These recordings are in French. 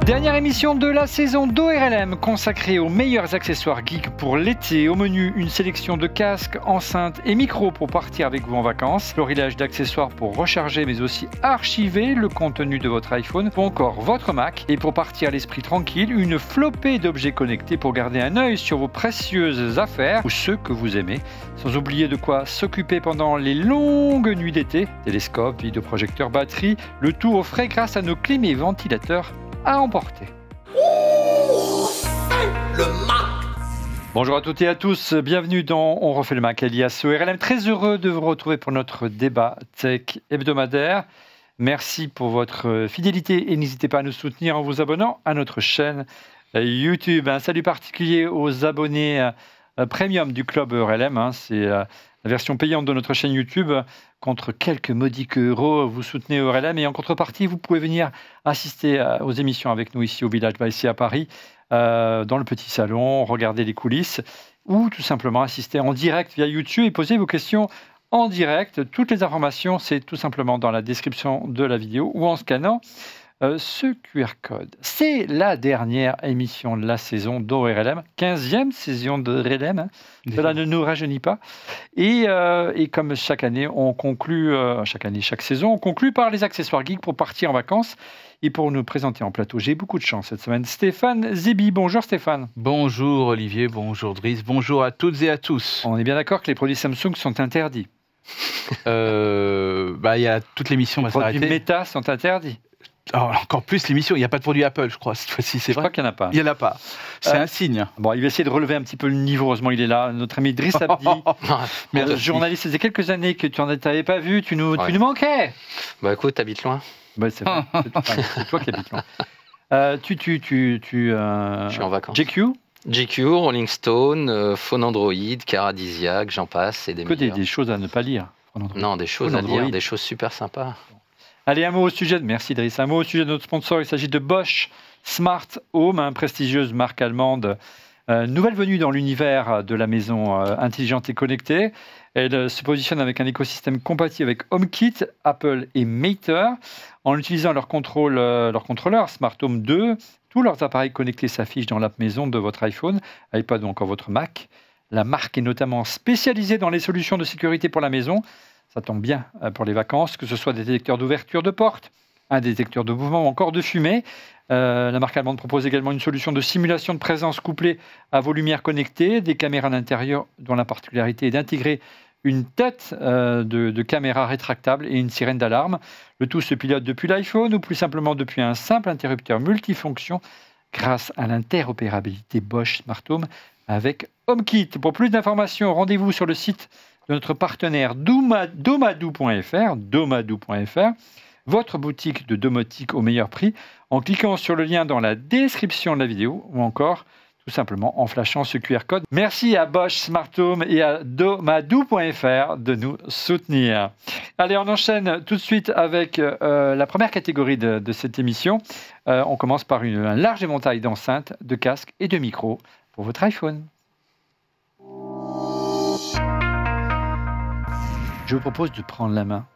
Dernière émission de la saison d'ORLM consacrée aux meilleurs accessoires geeks pour l'été. Au menu, une sélection de casques, enceintes et micros pour partir avec vous en vacances, florilège d'accessoires pour recharger mais aussi archiver le contenu de votre iPhone ou encore votre Mac. Et pour partir à l'esprit tranquille, une flopée d'objets connectés pour garder un œil sur vos précieuses affaires ou ceux que vous aimez. Sans oublier de quoi s'occuper pendant les longues nuits d'été. Télescope, vidéoprojecteur, batterie, le tout au frais grâce à nos clim et ventilateurs à emporter. Le Mac. Bonjour à toutes et à tous, bienvenue dans On refait le Mac, alias ORLM. Très heureux de vous retrouver pour notre débat tech hebdomadaire. Merci pour votre fidélité et n'hésitez pas à nous soutenir en vous abonnant à notre chaîne YouTube. Un salut particulier aux abonnés premium du club ORLM. C'est la version payante de notre chaîne YouTube. Contre quelques modiques euros, vous soutenez ORLM et en contrepartie, vous pouvez venir assister aux émissions avec nous ici au Village ici à Paris, dans le petit salon, regarder les coulisses ou tout simplement assister en direct via YouTube et poser vos questions en direct. Toutes les informations, c'est tout simplement dans la description de la vidéo ou en scannant ce QR code. C'est la dernière émission de la saison d'ORLM, 15e saison d'ORLM, hein. Cela ne nous rajeunit pas. Et comme chaque année, on conclut, chaque saison, on conclut par les accessoires geeks pour partir en vacances. Et pour nous présenter en plateau, j'ai beaucoup de chance cette semaine, Stéphane Zibi. Bonjour Stéphane. Bonjour Olivier, bonjour Driss, bonjour à toutes et à tous. On est bien d'accord que les produits Samsung sont interdits. Il y a toute l'émission va s'arrêter. Les produits Meta sont interdits. Oh, encore plus l'émission, il n'y a pas de produit Apple, je crois, cette fois-ci, c'est vrai. Je crois qu'il n'y en a pas. Il n'y en a pas. C'est un signe. Bon, il va essayer de relever un petit peu le niveau, heureusement il est là. Notre ami Driss Abdi, journaliste, ça faisait quelques années que tu n'avais pas vu, tu nous manquais. Bah écoute, t'habites loin. Bah, c'est vrai, c'est toi qui habites loin. Je suis en vacances. GQ, Rolling Stone, Phone Android, Caradisiac, j'en passe. Et des des choses à ne pas lire. Non, des choses à lire, des choses super sympas. Allez, un mot au sujet de notre sponsor. Il s'agit de Bosch Smart Home, prestigieuse marque allemande, nouvelle venue dans l'univers de la maison intelligente et connectée. Elle se positionne avec un écosystème compatible avec HomeKit, Apple et Matter. En utilisant leur contrôleur Smart Home 2, tous leurs appareils connectés s'affichent dans l'app maison de votre iPhone, iPad ou encore votre Mac. La marque est notamment spécialisée dans les solutions de sécurité pour la maison. Ça tombe bien pour les vacances, que ce soit des détecteurs d'ouverture de porte, un détecteur de mouvement ou encore de fumée. La marque allemande propose également une solution de simulation de présence couplée à vos lumières connectées, des caméras d'intérieur dont la particularité est d'intégrer une tête de caméra rétractable et une sirène d'alarme. Le tout se pilote depuis l'iPhone ou plus simplement depuis un simple interrupteur multifonction grâce à l'interopérabilité Bosch Smart Home avec HomeKit. Pour plus d'informations, rendez-vous sur le site de notre partenaire domadou.fr, votre boutique de domotique au meilleur prix, en cliquant sur le lien dans la description de la vidéo ou encore tout simplement en flashant ce QR code. Merci à Bosch Smart Home et à domadou.fr de nous soutenir. Allez, on enchaîne tout de suite avec la première catégorie de cette émission. On commence par un large éventail d'enceintes, de casques et de micros pour votre iPhone. Je vous propose de prendre la main.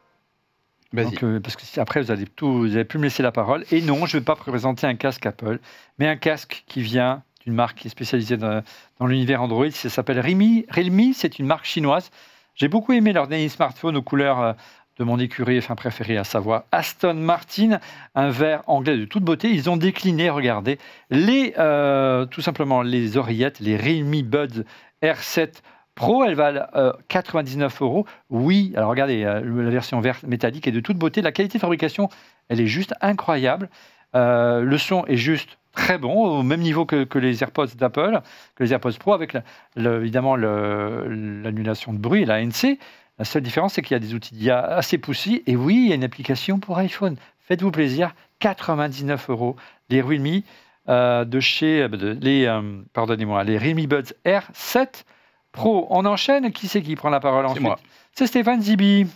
Vas-y. Parce que après, vous allez plus me laisser la parole. Et non, je ne vais pas présenter un casque Apple, mais un casque qui vient d'une marque qui est spécialisée dans l'univers Android. Ça s'appelle Realme. Realme, c'est une marque chinoise. J'ai beaucoup aimé leur dernier smartphone aux couleurs de mon écurie préférée, à savoir Aston Martin, un vert anglais de toute beauté. Ils ont décliné, regardez, tout simplement les oreillettes, les Realme Buds R7 Pro, elle valent 99 €. Oui, alors regardez, la version verte métallique est de toute beauté. La qualité de fabrication, elle est juste incroyable. Le son est juste très bon, au même niveau que les AirPods d'Apple, que les AirPods Pro, avec évidemment l'annulation de bruit, la ANC. La seule différence, c'est qu'il y a des outils d'IA assez poussés. Et oui, il y a une application pour iPhone. Faites-vous plaisir, 99 €. Les Realme de chez... les Realme Buds R7 Pro. On enchaîne. Qui c'est qui prend la parole ensuite ? C'est moi. C'est Stéphane Zibi.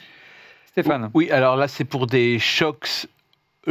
Stéphane. Oui, alors là, c'est pour des shocks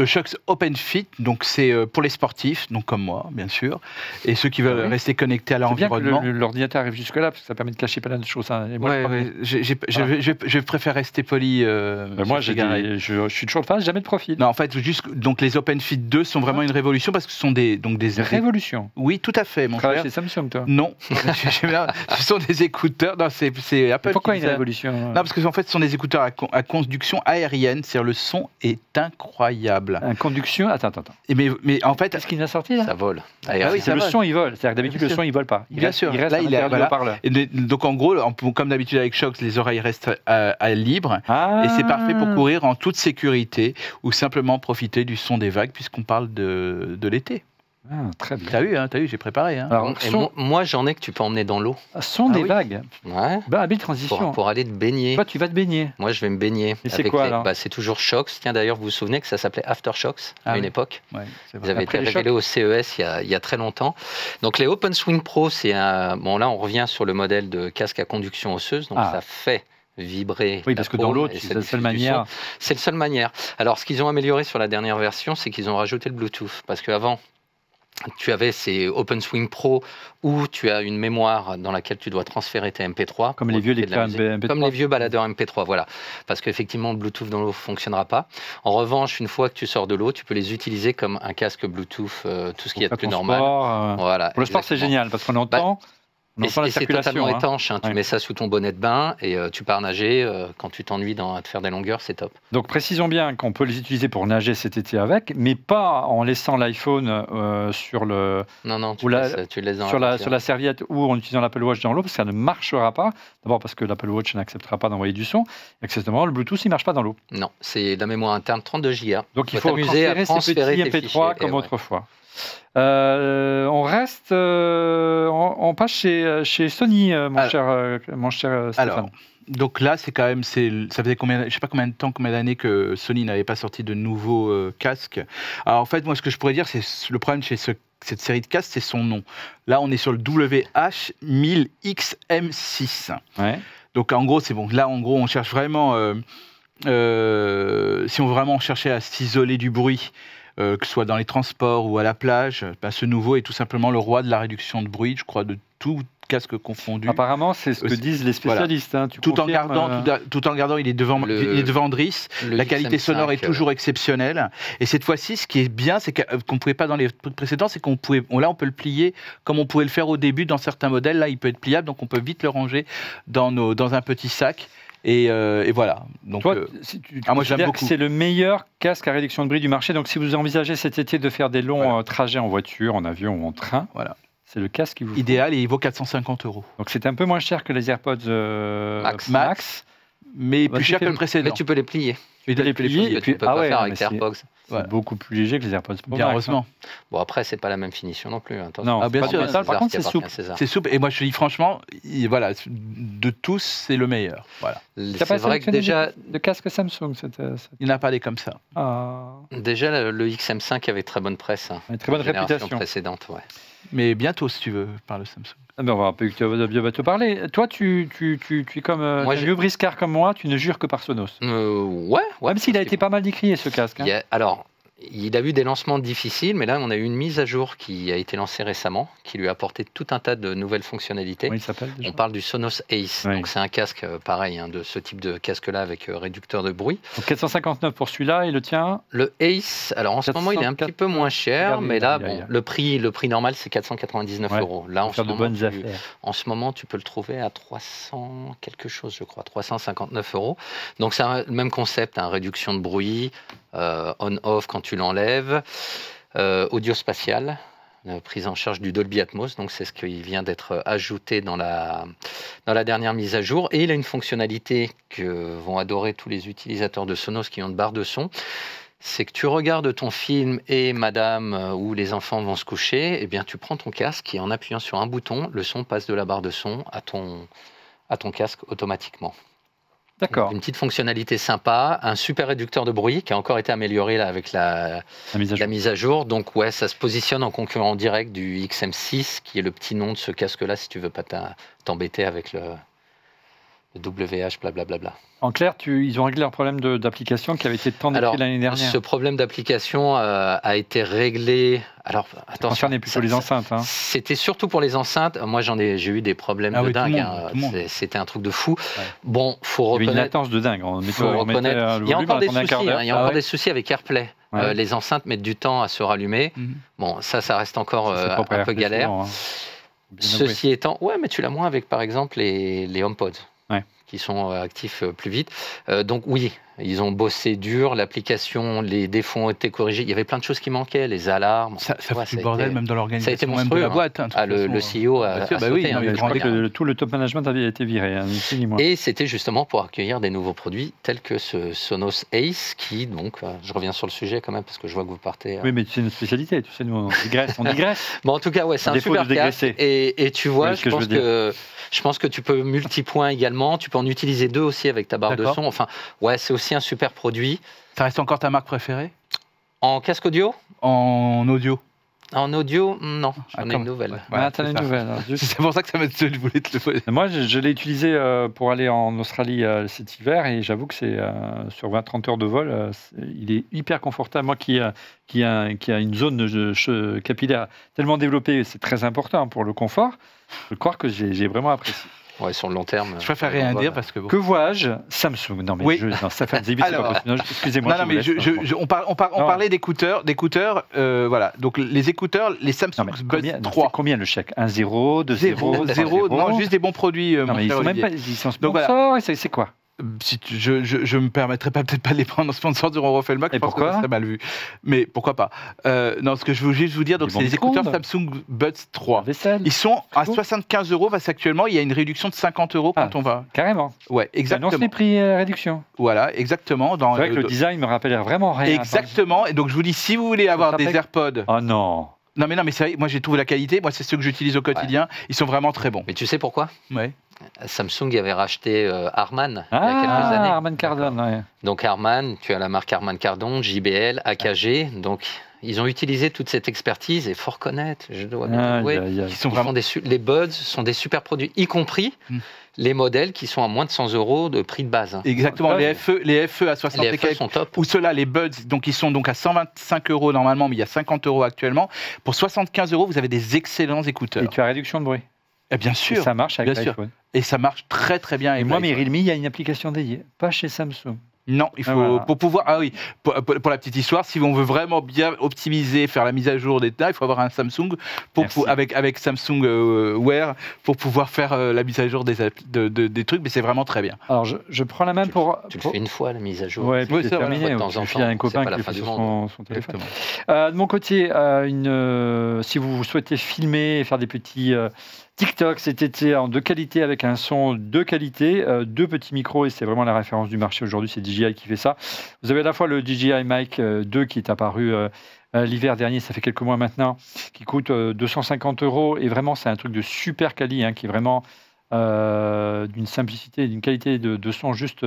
Shocks Open Fit, donc c'est pour les sportifs, donc comme moi, bien sûr, et ceux qui veulent rester connectés à l'environnement. C'est bien que l'ordinateur arrive jusque-là, parce que ça permet de cacher plein de choses. Hein. Et moi, je préfère rester poli. Moi, je suis toujours de face, jamais de profil. Non, en fait, donc les Open Fit 2 sont vraiment une révolution, parce que ce sont des révolutions. Oui, tout à fait, mon frère. C'est Samsung, toi? Non, ce sont des écouteurs. Non, c'est Apple. Pourquoi une révolution? Non, parce que en fait, ce sont des écouteurs à conduction aérienne, c'est-à-dire le son est incroyable. Un conduction. Attends. Mais en fait, qu'est-ce qu'il a sorti là? Ça vole. Oui, c'est le son, il vole. C'est-à-dire que d'habitude, le son, il vole pas. Bien sûr. Il reste là, à l'haut-parleur. Donc en gros, comme d'habitude avec Shocks, les oreilles restent à libre. Et c'est parfait pour courir en toute sécurité ou simplement profiter du son des vagues, puisqu'on parle de l'été. Ah, très bien. T'as vu, j'ai préparé. Hein. Alors, moi, j'en ai que tu peux emmener dans l'eau. Son des vagues. Ouais. Belle transition. Pour aller te baigner. Toi, tu vas te baigner. Moi, je vais me baigner. Et c'est quoi alors? C'est toujours Shocks. Tiens, d'ailleurs, vous vous souvenez que ça s'appelait Aftershocks à une époque. Ouais, ils avaient été révélés au CES il y a très longtemps. Donc, les Open Swing Pro, c'est un. Bon, là, on revient sur le modèle de casque à conduction osseuse. Donc, ça fait vibrer. Oui, parce que dans l'eau, c'est la seule manière. C'est la seule manière. Alors, ce qu'ils ont amélioré sur la dernière version, c'est qu'ils ont rajouté le Bluetooth. Parce qu'avant, tu avais ces Open Swing Pro où tu as une mémoire dans laquelle tu dois transférer tes MP3. Comme les vieux lecteurs MP3. Comme les vieux baladeurs MP3, voilà. Parce qu'effectivement, le Bluetooth dans l'eau ne fonctionnera pas. En revanche, une fois que tu sors de l'eau, tu peux les utiliser comme un casque Bluetooth, tout ce qui est de plus normal. Voilà, pour le sport, c'est génial parce qu'on entend. Et c'est totalement étanche, hein. Tu mets ça sous ton bonnet de bain et tu pars nager. Quand tu t'ennuies à te faire des longueurs, c'est top. Donc précisons bien qu'on peut les utiliser pour nager cet été avec, mais pas en laissant l'iPhone sur le... Non, tu le laisses dans sur la serviette ou en utilisant l'Apple Watch dans l'eau, parce que ça ne marchera pas. D'abord parce que l'Apple Watch n'acceptera pas d'envoyer du son. Et accessoirement, le Bluetooth, il ne marche pas dans l'eau. Non, c'est de la mémoire interne 32 Go. Donc il faut transférer ces petits MP3 comme autrefois. On reste, on passe chez Sony, mon cher Stéphane. Alors, donc là, c'est quand même, ça faisait je sais pas combien d'années que Sony n'avait pas sorti de nouveaux casques. Alors en fait, moi, ce que je pourrais dire, c'est le problème chez cette série de casques, c'est son nom. Là, on est sur le WH-1000XM6. Ouais. Donc en gros, c'est bon. Là, en gros, on cherche vraiment, si on veut vraiment chercher à s'isoler du bruit, que ce soit dans les transports ou à la plage, ce nouveau est tout simplement le roi de la réduction de bruit, je crois, de tout casque confondu. Apparemment, c'est ce que disent les spécialistes. Voilà. Hein, tout en gardant, il est devant Driss. La qualité sonore est toujours exceptionnelle. Et cette fois-ci, ce qui est bien, c'est qu'on ne pouvait pas dans les précédents, c'est qu'on peut le plier comme on pouvait le faire au début dans certains modèles. Là, il peut être pliable, donc on peut vite le ranger dans un petit sac. Et voilà. Donc, toi, moi j'aime beaucoup. C'est le meilleur casque à réduction de bruit du marché. Donc, si vous envisagez cet été de faire des longs trajets en voiture, en avion ou en train, c'est le casque qui vous idéal et il vaut 450 €. Donc, c'est un peu moins cher que les AirPods Max, mais plus cher que le précédent. Mais tu peux les plier. Tu peux les plier. Tu peux pas faire avec tes AirPods. C'est beaucoup plus léger que les AirPods Pro. Bien heureusement. Bon, après, c'est pas la même finition non plus. Non, bien sûr. Par contre, c'est souple. C'est souple. Et moi, je te dis franchement, voilà, de tous, c'est le meilleur. Voilà. C'est vrai que déjà de casque Samsung, il n'y en a pas des comme ça. Déjà, le XM5 avait très bonne presse. Une très bonne réputation précédente, ouais. Mais bientôt, si tu veux, par le Samsung. On va voir un peu que tu vas te parler. Toi, tu es comme un vieux briscard comme moi, tu ne jures que par Sonos. Ouais. Même s'il a été pas mal décrié, ce casque. Hein. Alors, il a eu des lancements difficiles, mais là, on a eu une mise à jour qui a été lancée récemment, qui lui a apporté tout un tas de nouvelles fonctionnalités. Comment il s'appelle déjà ? On parle du Sonos Ace. Oui. Donc, c'est un casque pareil, de ce type de casque-là avec réducteur de bruit. Donc, 459 pour celui-là, et le tien ? Le Ace, alors en ce moment, il est un petit peu moins cher, mais là, le prix normal, c'est 499 €. Là, en ce moment, tu peux le trouver à 300 quelque chose, je crois, 359 €. Donc, c'est le même concept, réduction de bruit, on-off quand tu l'enlèves, audio spatial, prise en charge du Dolby Atmos, donc c'est ce qui vient d'être ajouté dans la dernière mise à jour, et il a une fonctionnalité que vont adorer tous les utilisateurs de Sonos qui ont de barre de son, c'est que tu regardes ton film et madame ou les enfants vont se coucher, et bien tu prends ton casque et en appuyant sur un bouton, le son passe de la barre de son à ton casque automatiquement. D'accord. Une petite fonctionnalité sympa, un super réducteur de bruit qui a encore été amélioré là, avec la mise à jour. Donc ouais, ça se positionne en concurrent direct du XM6, qui est le petit nom de ce casque-là, si tu veux pas t'embêter avec WH, blablabla. En clair, ils ont réglé leur problème d'application qui avait été tant décrit l'année dernière. Ce problème d'application a été réglé. Alors, attention. Ça concernait plutôt les enceintes. Hein. C'était surtout pour les enceintes. Moi, j'ai eu des problèmes de dingue. C'était un truc de fou. Ouais. Bon, faut reconnaître. Il y avait une latence de dingue. Il y a encore des soucis. Il y a encore des soucis avec AirPlay. Ouais. Les enceintes mettent du temps à se rallumer. Bon, ça reste encore un peu galère. Ceci étant, mais tu l'as moins avec, par exemple, les HomePods. Qui sont actifs plus vite. Donc oui, ils ont bossé dur, l'application, les défauts ont été corrigés. Il y avait plein de choses qui manquaient, les alarmes. Ça fait le bordel même dans l'organisation. Ça a été monstrueux. La boîte, le CEO a sauté. Je crois que tout le top management avait été viré. Et c'était justement pour accueillir des nouveaux produits tels que ce Sonos Ace qui, donc, je reviens sur le sujet quand même parce que je vois que vous partez. Oui, mais c'est une spécialité, tu sais, nous on digresse. Bon, en tout cas, c'est un super casque. Et tu vois, je pense que tu peux multipoint également. Tu peux en utiliser 2 aussi avec ta barre de son. Enfin, c'est aussi un super produit. Ça reste encore ta marque préférée? En casque audio? En audio? En audio, non. J'en ai une nouvelle. T'en as une nouvelle. C'est pour ça que je voulais te le poser. Moi, je l'ai utilisé pour aller en Australie cet hiver et j'avoue que c'est sur 20-30 heures de vol, il est hyper confortable. Moi qui a une zone capillaire tellement développée, c'est très important pour le confort. Je crois que j'ai vraiment apprécié. Ouais, sur le long terme. Je préfère rien dire parce que... Que vois-je? Samsung. Non, mais ça fait des excusez-moi. Non, mais on parlait d'écouteurs. Voilà. Donc, les écouteurs, les Samsung Buds 3. Combien le chèque? 1, 0, 2, 0, 0. Non, juste des bons produits. Non, mais ils sont même pas... Ils sont sponsors. C'est quoi? Je me permettrais peut-être pas de les prendre en sponsor du Refait le Mac. Et pourquoi? Ça serait mal vu. Mais pourquoi pas? Non, ce que je veux juste vous dire, donc c'est les écouteurs Samsung Buds 3. Ils sont à 75 € parce qu'actuellement il y a une réduction de 50 € quand on va. Carrément. Ouais, exactement. Annonce les prix réduction. Voilà, exactement. C'est vrai que le design me rappelle vraiment rien. Exactement. Et donc je vous dis, si vous voulez avoir des AirPods. Oh non. Non mais c'est vrai, moi j'ai trouvé la qualité. Moi c'est ceux que j'utilise au quotidien. Ils sont vraiment très bons. Mais tu sais pourquoi? Ouais. Samsung avait racheté Harman il y a quelques années. Harman Kardon, ouais. Donc Harman, tu as la marque Harman Kardon, JBL, AKG. Donc ils ont utilisé toute cette expertise et faut reconnaître, je dois bien avouer, les Buds sont des super produits, y compris les modèles qui sont à moins de 100 € de prix de base. Exactement, les FE à 60 les FE sont top. Ou ceux-là, les Buds, donc ils sont donc à 125 € normalement, mais il y a 50 € actuellement. Pour 75 €, vous avez des excellents écouteurs. Et tu as réduction de bruit. Et bien sûr. Et ça marche avec l'iPhone. Et ça marche très très bien. Et moi, mes Realme, il y a une application dédiée, pas chez Samsung. Non, il faut pour pouvoir. Ah oui, pour la petite histoire, si on veut vraiment bien optimiser, faire la mise à jour des tas, il faut avoir un Samsung avec Samsung Wear pour pouvoir faire la mise à jour des trucs. Mais c'est vraiment très bien. Alors je prends la main pour. Tu le fais une fois la mise à jour. Ouais, c'est terminé. De temps en temps. Il y a un copain qui le fait sur son téléphone. De mon côté, si vous souhaitez filmer et faire des petits TikTok cet été en 2 qualités avec un son de qualité, 2 petits micros et c'est vraiment la référence du marché aujourd'hui, c'est DJI qui fait ça. Vous avez à la fois le DJI Mic 2 qui est apparu l'hiver dernier, ça fait quelques mois maintenant, qui coûte 250 € et vraiment c'est un truc de super quali qui est vraiment d'une simplicité, d'une qualité de son juste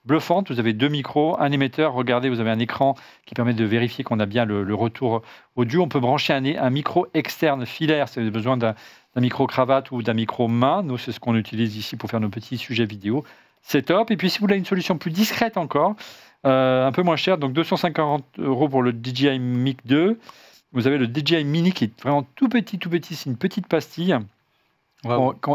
bluffante. Vous avez 2 micros, un émetteur, regardez, vous avez un écran qui permet de vérifier qu'on a bien le retour audio. On peut brancher un micro externe filaire si vous avez besoin d'un micro-cravate ou d'un micro-main. Nous, c'est ce qu'on utilise ici pour faire nos petits sujets vidéo. C'est top. Et puis, si vous voulez une solution plus discrète encore, un peu moins chère, donc 250 € pour le DJI Mic 2. Vous avez le DJI Mini qui est vraiment tout petit. C'est une petite pastille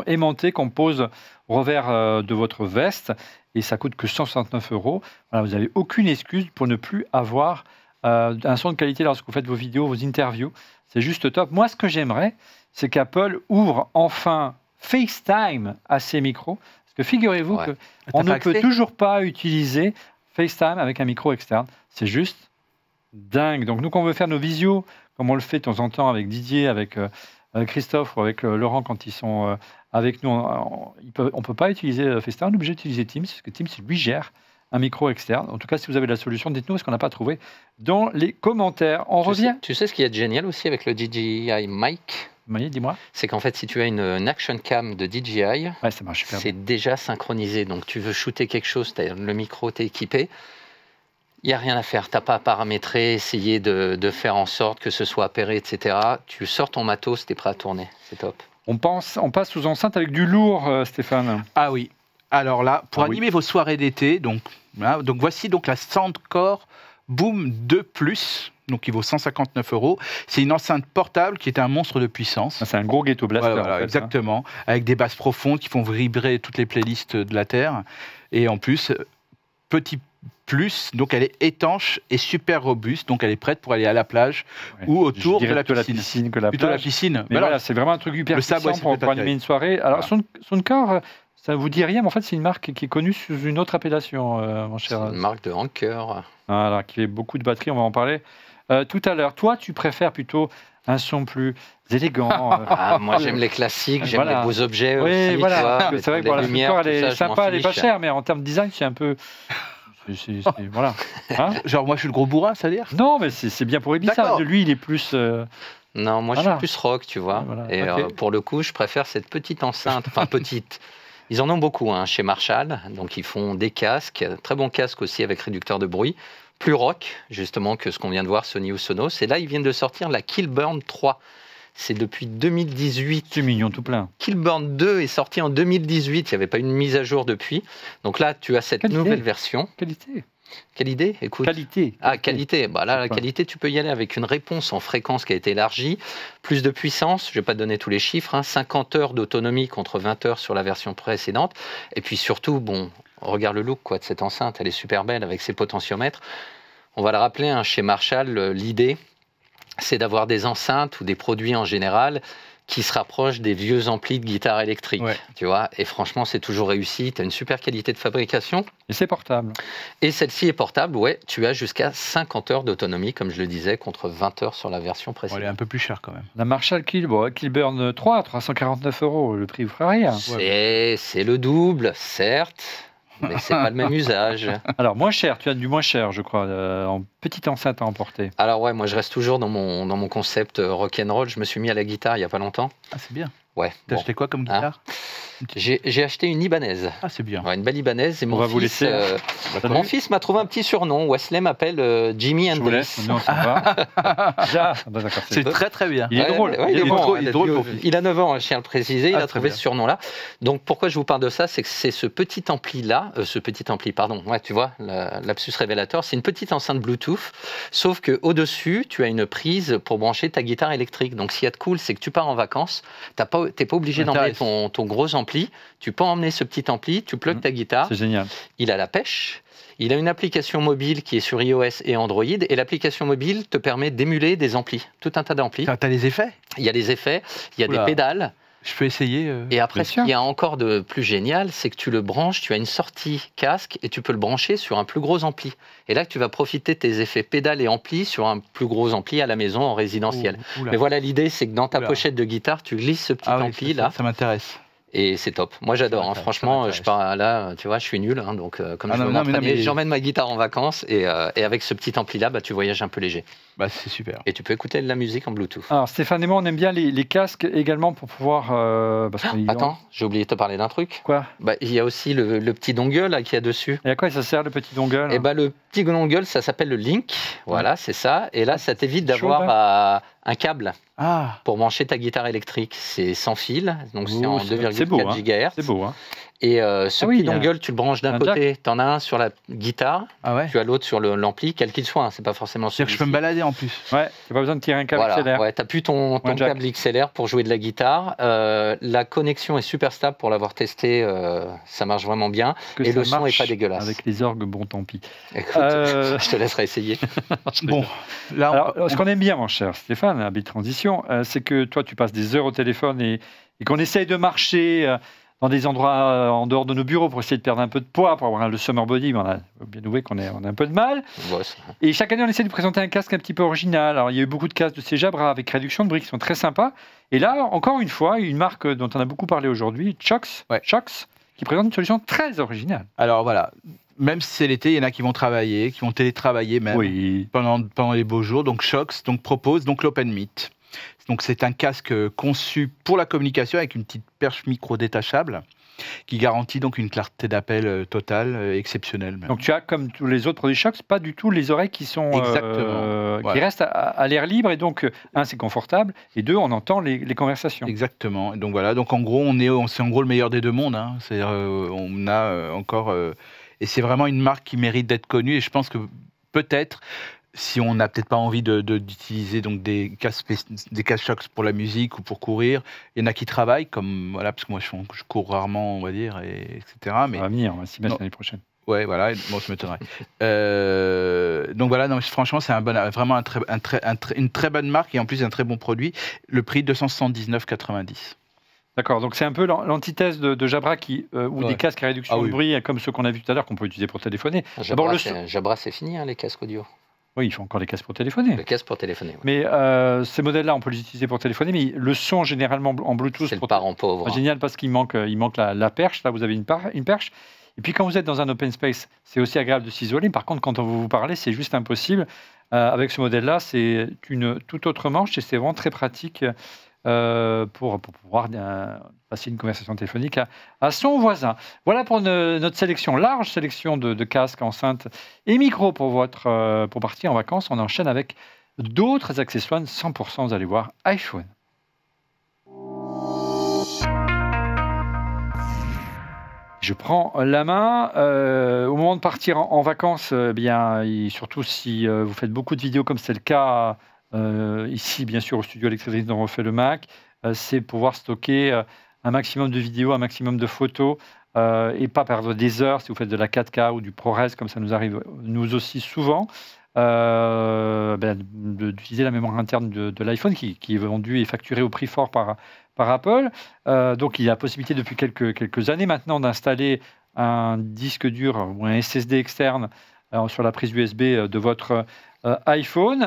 aimantée qu'on pose au revers de votre veste. Et ça coûte que 169 €. Voilà, vous n'avez aucune excuse pour ne plus avoir un son de qualité lorsque vous faites vos vidéos, vos interviews. C'est juste top. Moi, ce que j'aimerais, c'est qu'Apple ouvre enfin FaceTime à ses micros. Parce que figurez-vous qu'on ne peut toujours pas utiliser FaceTime avec un micro externe. C'est juste dingue. Donc nous, quand on veut faire nos visios, comme on le fait de temps en temps avec Didier, avec Christophe ou avec Laurent quand ils sont avec nous, on ne peut pas utiliser FaceTime, on est obligé d'utiliser Teams, parce que Teams, lui, gère un micro externe. En tout cas, si vous avez la solution, dites-nous ce qu'on n'a pas trouvé dans les commentaires. On revient. Tu sais ce qu'il y a de génial aussi avec le DJI Mic? Oui, dis-moi. C'est qu'en fait, si tu as une action cam de DJI, ça marche super c'est déjà synchronisé. Donc, tu veux shooter quelque chose, le micro, tu es équipé. Il n'y a rien à faire. Tu n'as pas à paramétrer, essayer de faire en sorte que ce soit appairé, etc. Tu sors ton matos, tu es prêt à tourner. C'est top. On passe sous enceinte avec du lourd, Stéphane. Ah oui. Alors là, pour animer vos soirées d'été, donc voici donc la Soundcore Boom 2 Plus. Donc, il vaut 159 €. C'est une enceinte portable qui est un monstre de puissance. C'est un gros ghetto blaster. Voilà, en fait, exactement. Avec des basses profondes qui font vibrer toutes les playlists de la Terre. Et en plus, petit plus, donc elle est étanche et super robuste. Donc, elle est prête pour aller à la plage ou autour de la piscine. Que la plutôt plage. La piscine. Mais voilà, c'est vraiment un truc hyper puissant pour animer une soirée. Alors, Soundcore, ça ne vous dit rien, mais en fait, c'est une marque qui est connue sous une autre appellation, mon cher. C'est une marque de Anker. Voilà, qui fait beaucoup de batterie, on va en parler tout à l'heure. Toi, tu préfères plutôt un son plus élégant. Moi, j'aime les classiques, j'aime les beaux objets aussi. Voilà. C'est vrai que la Soundcore, elle est sympa, elle n'est pas chère, mais en termes de design, c'est un peu... voilà. Hein, genre, moi, je suis le gros bourrin, c'est-à-dire? Non, mais c'est bien pour Ibiza. Lui, il est plus... Non, moi, je suis plus rock, tu vois. Et pour le coup, je préfère cette petite enceinte. Enfin, petite. Ils en ont beaucoup chez Marshall. Donc, ils font des casques. Très bons casques aussi avec réducteur de bruit. Plus rock, justement, que ce qu'on vient de voir, Sony ou Sonos. Et là, ils viennent de sortir la Killburn 3. C'est depuis 2018. C'est mignon tout plein. Killburn 2 est sorti en 2018. Il n'y avait pas une mise à jour depuis. Donc là, tu as cette nouvelle version. Quelle idée? Écoute. Qualité. Qualité. Bah là, la qualité, tu peux y aller avec une réponse en fréquence qui a été élargie. Plus de puissance, je ne vais pas te donner tous les chiffres. 50 heures d'autonomie contre 20 heures sur la version précédente. Et puis surtout, regarde le look de cette enceinte. Elle est super belle avec ses potentiomètres. On va le rappeler, chez Marshall, l'idée, c'est d'avoir des enceintes ou des produits en général qui se rapprochent des vieux amplis de guitare électrique, tu vois. Et franchement, c'est toujours réussi. Tu as une super qualité de fabrication. Et c'est portable. Et celle-ci est portable, tu as jusqu'à 50 heures d'autonomie, comme je le disais, contre 20 heures sur la version précédente. Elle est un peu plus chère quand même. La Marshall Killburn 3, 349 €. Le prix vous fera rien. C'est le double, certes. Mais c'est pas le même usage. Alors, moins cher, tu as du moins cher, je crois, en petite enceinte à emporter. Alors moi je reste toujours dans mon concept rock'n'roll. Je me suis mis à la guitare il y a pas longtemps. Ah, c'est bien. Ouais. T'as acheté quoi comme guitare? J'ai acheté une Ibanaise. Ah, c'est bien. Une belle Ibanaise. Et on va vous laisser. Mon fils m'a trouvé un petit surnom. Wesley m'appelle Jimi Hendrix. C'est très très bien. Il est drôle. Il est drôle. Il a 9 ans, je tiens à le préciser. Il a trouvé ce surnom-là. Donc pourquoi je vous parle de ça, c'est que c'est ce petit ampli-là, tu vois, lapsus révélateur, c'est une petite enceinte Bluetooth, sauf qu'au-dessus, tu as une prise pour brancher ta guitare électrique. Donc ce qu'il y a de cool, c'est que tu pars en vacances, t'es pas obligé d'emmener ton gros ampli. Tu peux emmener ce petit ampli, tu plugues ta guitare. C'est génial. Il a la pêche. Il a une application mobile qui est sur iOS et Android. Et l'application mobile te permet d'émuler des amplis. Tout un tas d'amplis. Tu as les effets? Il y a des effets, il y a des pédales. Je peux essayer. Et après, ce qu'il y a encore de plus génial, c'est que tu le branches, tu as une sortie casque et tu peux le brancher sur un plus gros ampli. Et là, tu vas profiter de tes effets pédales et ampli sur un plus gros ampli à la maison en résidentiel. Mais voilà, l'idée, c'est que dans ta pochette de guitare, tu glisses ce petit ampli là. Ça m'intéresse. Et c'est top. Moi, j'adore. Franchement, je pars là, tu vois, je suis nul. Donc, comme je veux m'entraîner, j'emmène ma guitare en vacances. Et avec ce petit ampli-là, tu voyages un peu léger. C'est super. Et tu peux écouter de la musique en Bluetooth. Alors, Stéphane et moi, on aime bien les casques également pour pouvoir... Attends, j'ai oublié de te parler d'un truc. Quoi? Il y a aussi le petit dongle qu'il y a dessus. Et à quoi ça sert, le petit dongle? Le petit dongle, ça s'appelle le Link. Voilà, c'est ça. Et là, ça t'évite d'avoir un câble pour brancher ta guitare électrique. C'est sans fil, donc c'est en 2,4 GHz. C'est beau, hein. Et ce petit dongle, tu le branches d'un côté, tu en as un sur la guitare, tu as l'autre sur l'ampli, quel qu'il soit, c'est pas forcément celui-ci. Je peux me balader en plus. Ouais, tu n'as pas besoin de tirer un câble XLR. Ouais, tu n'as plus ton câble XLR pour jouer de la guitare. La connexion est super stable pour l'avoir testé, ça marche vraiment bien. Et le son n'est pas dégueulasse. Avec les orgues, bon, tant pis. Écoute, je te laisserai essayer. Bon, alors, ce qu'on aime bien, mon cher Stéphane, à Bit Transition, c'est que toi, tu passes des heures au téléphone et qu'on essaye de marcher dans des endroits en dehors de nos bureaux pour essayer de perdre un peu de poids, pour avoir le summer body, mais on a bien avoué qu'on a un peu de mal. Et chaque année, on essaie de présenter un casque un petit peu original. Alors, il y a eu beaucoup de casques de chez Jabra avec réduction de bruit qui sont très sympas. Et là, encore une fois, une marque dont on a beaucoup parlé aujourd'hui, Chox, qui présente une solution très originale. Alors voilà, même si c'est l'été, il y en a qui vont travailler, qui vont télétravailler même pendant les beaux jours. Donc Chox propose l'OpenMeet. Donc c'est un casque conçu pour la communication avec une petite perche micro détachable qui garantit donc une clarté d'appel totale, exceptionnelle. Même. Donc tu as, comme tous les autres produits Shokz, pas du tout les oreilles qui sont qui restent à l'air libre, et donc un, c'est confortable, et deux, on entend les conversations. Exactement. Donc voilà, donc en gros, c'est en gros le meilleur des deux mondes. Hein. On a encore, et c'est vraiment une marque qui mérite d'être connue, et je pense que peut-être, si on n'a peut-être pas envie d'utiliser donc des casques Shokz pour la musique ou pour courir, il y en a qui travaillent, comme voilà, parce que moi je cours rarement, on va dire, etc. Ça va venir, on va s'y mettre l'année prochaine. Ouais, voilà, bon, ça m'étonnerait. Donc voilà, non, franchement, c'est vraiment une très bonne marque, et en plus un très bon produit. Le prix 279,90. D'accord, donc c'est un peu l'antithèse de Jabra ou des casques à réduction de bruit, comme ceux qu'on a vus tout à l'heure, qu'on peut utiliser pour téléphoner. Jabra, c'est fini, hein, les casques audio. Oui, il faut encore des casques pour téléphoner. Les casques pour téléphoner, oui. Mais ces modèles-là, on peut les utiliser pour téléphoner, mais le son, généralement, en Bluetooth... C'est le parent pauvre. C'est génial parce qu'il manque la perche. Là, vous avez une perche. Et puis, quand vous êtes dans un open space, c'est aussi agréable de s'isoler. Par contre, quand on vous parle, c'est juste impossible. Avec ce modèle-là, c'est une toute autre manche, et c'est vraiment très pratique pour pouvoir passer une conversation téléphonique à son voisin. Voilà pour notre sélection, large sélection de casques, enceintes et micros pour partir en vacances. On enchaîne avec d'autres accessoires 100%, vous allez voir, iPhone. Je prends la main. Au moment de partir en vacances, et surtout si vous faites beaucoup de vidéos, comme c'est le cas ici, bien sûr, au studio Electronics dont on refait le Mac, c'est pouvoir stocker un maximum de vidéos, un maximum de photos, et pas perdre des heures si vous faites de la 4K ou du ProRes, comme ça nous arrive nous aussi souvent, d'utiliser la mémoire interne de l'iPhone qui est vendue et facturée au prix fort par Apple. Donc il y a la possibilité depuis quelques années maintenant d'installer un disque dur ou un SSD externe sur la prise USB de votre iPhone,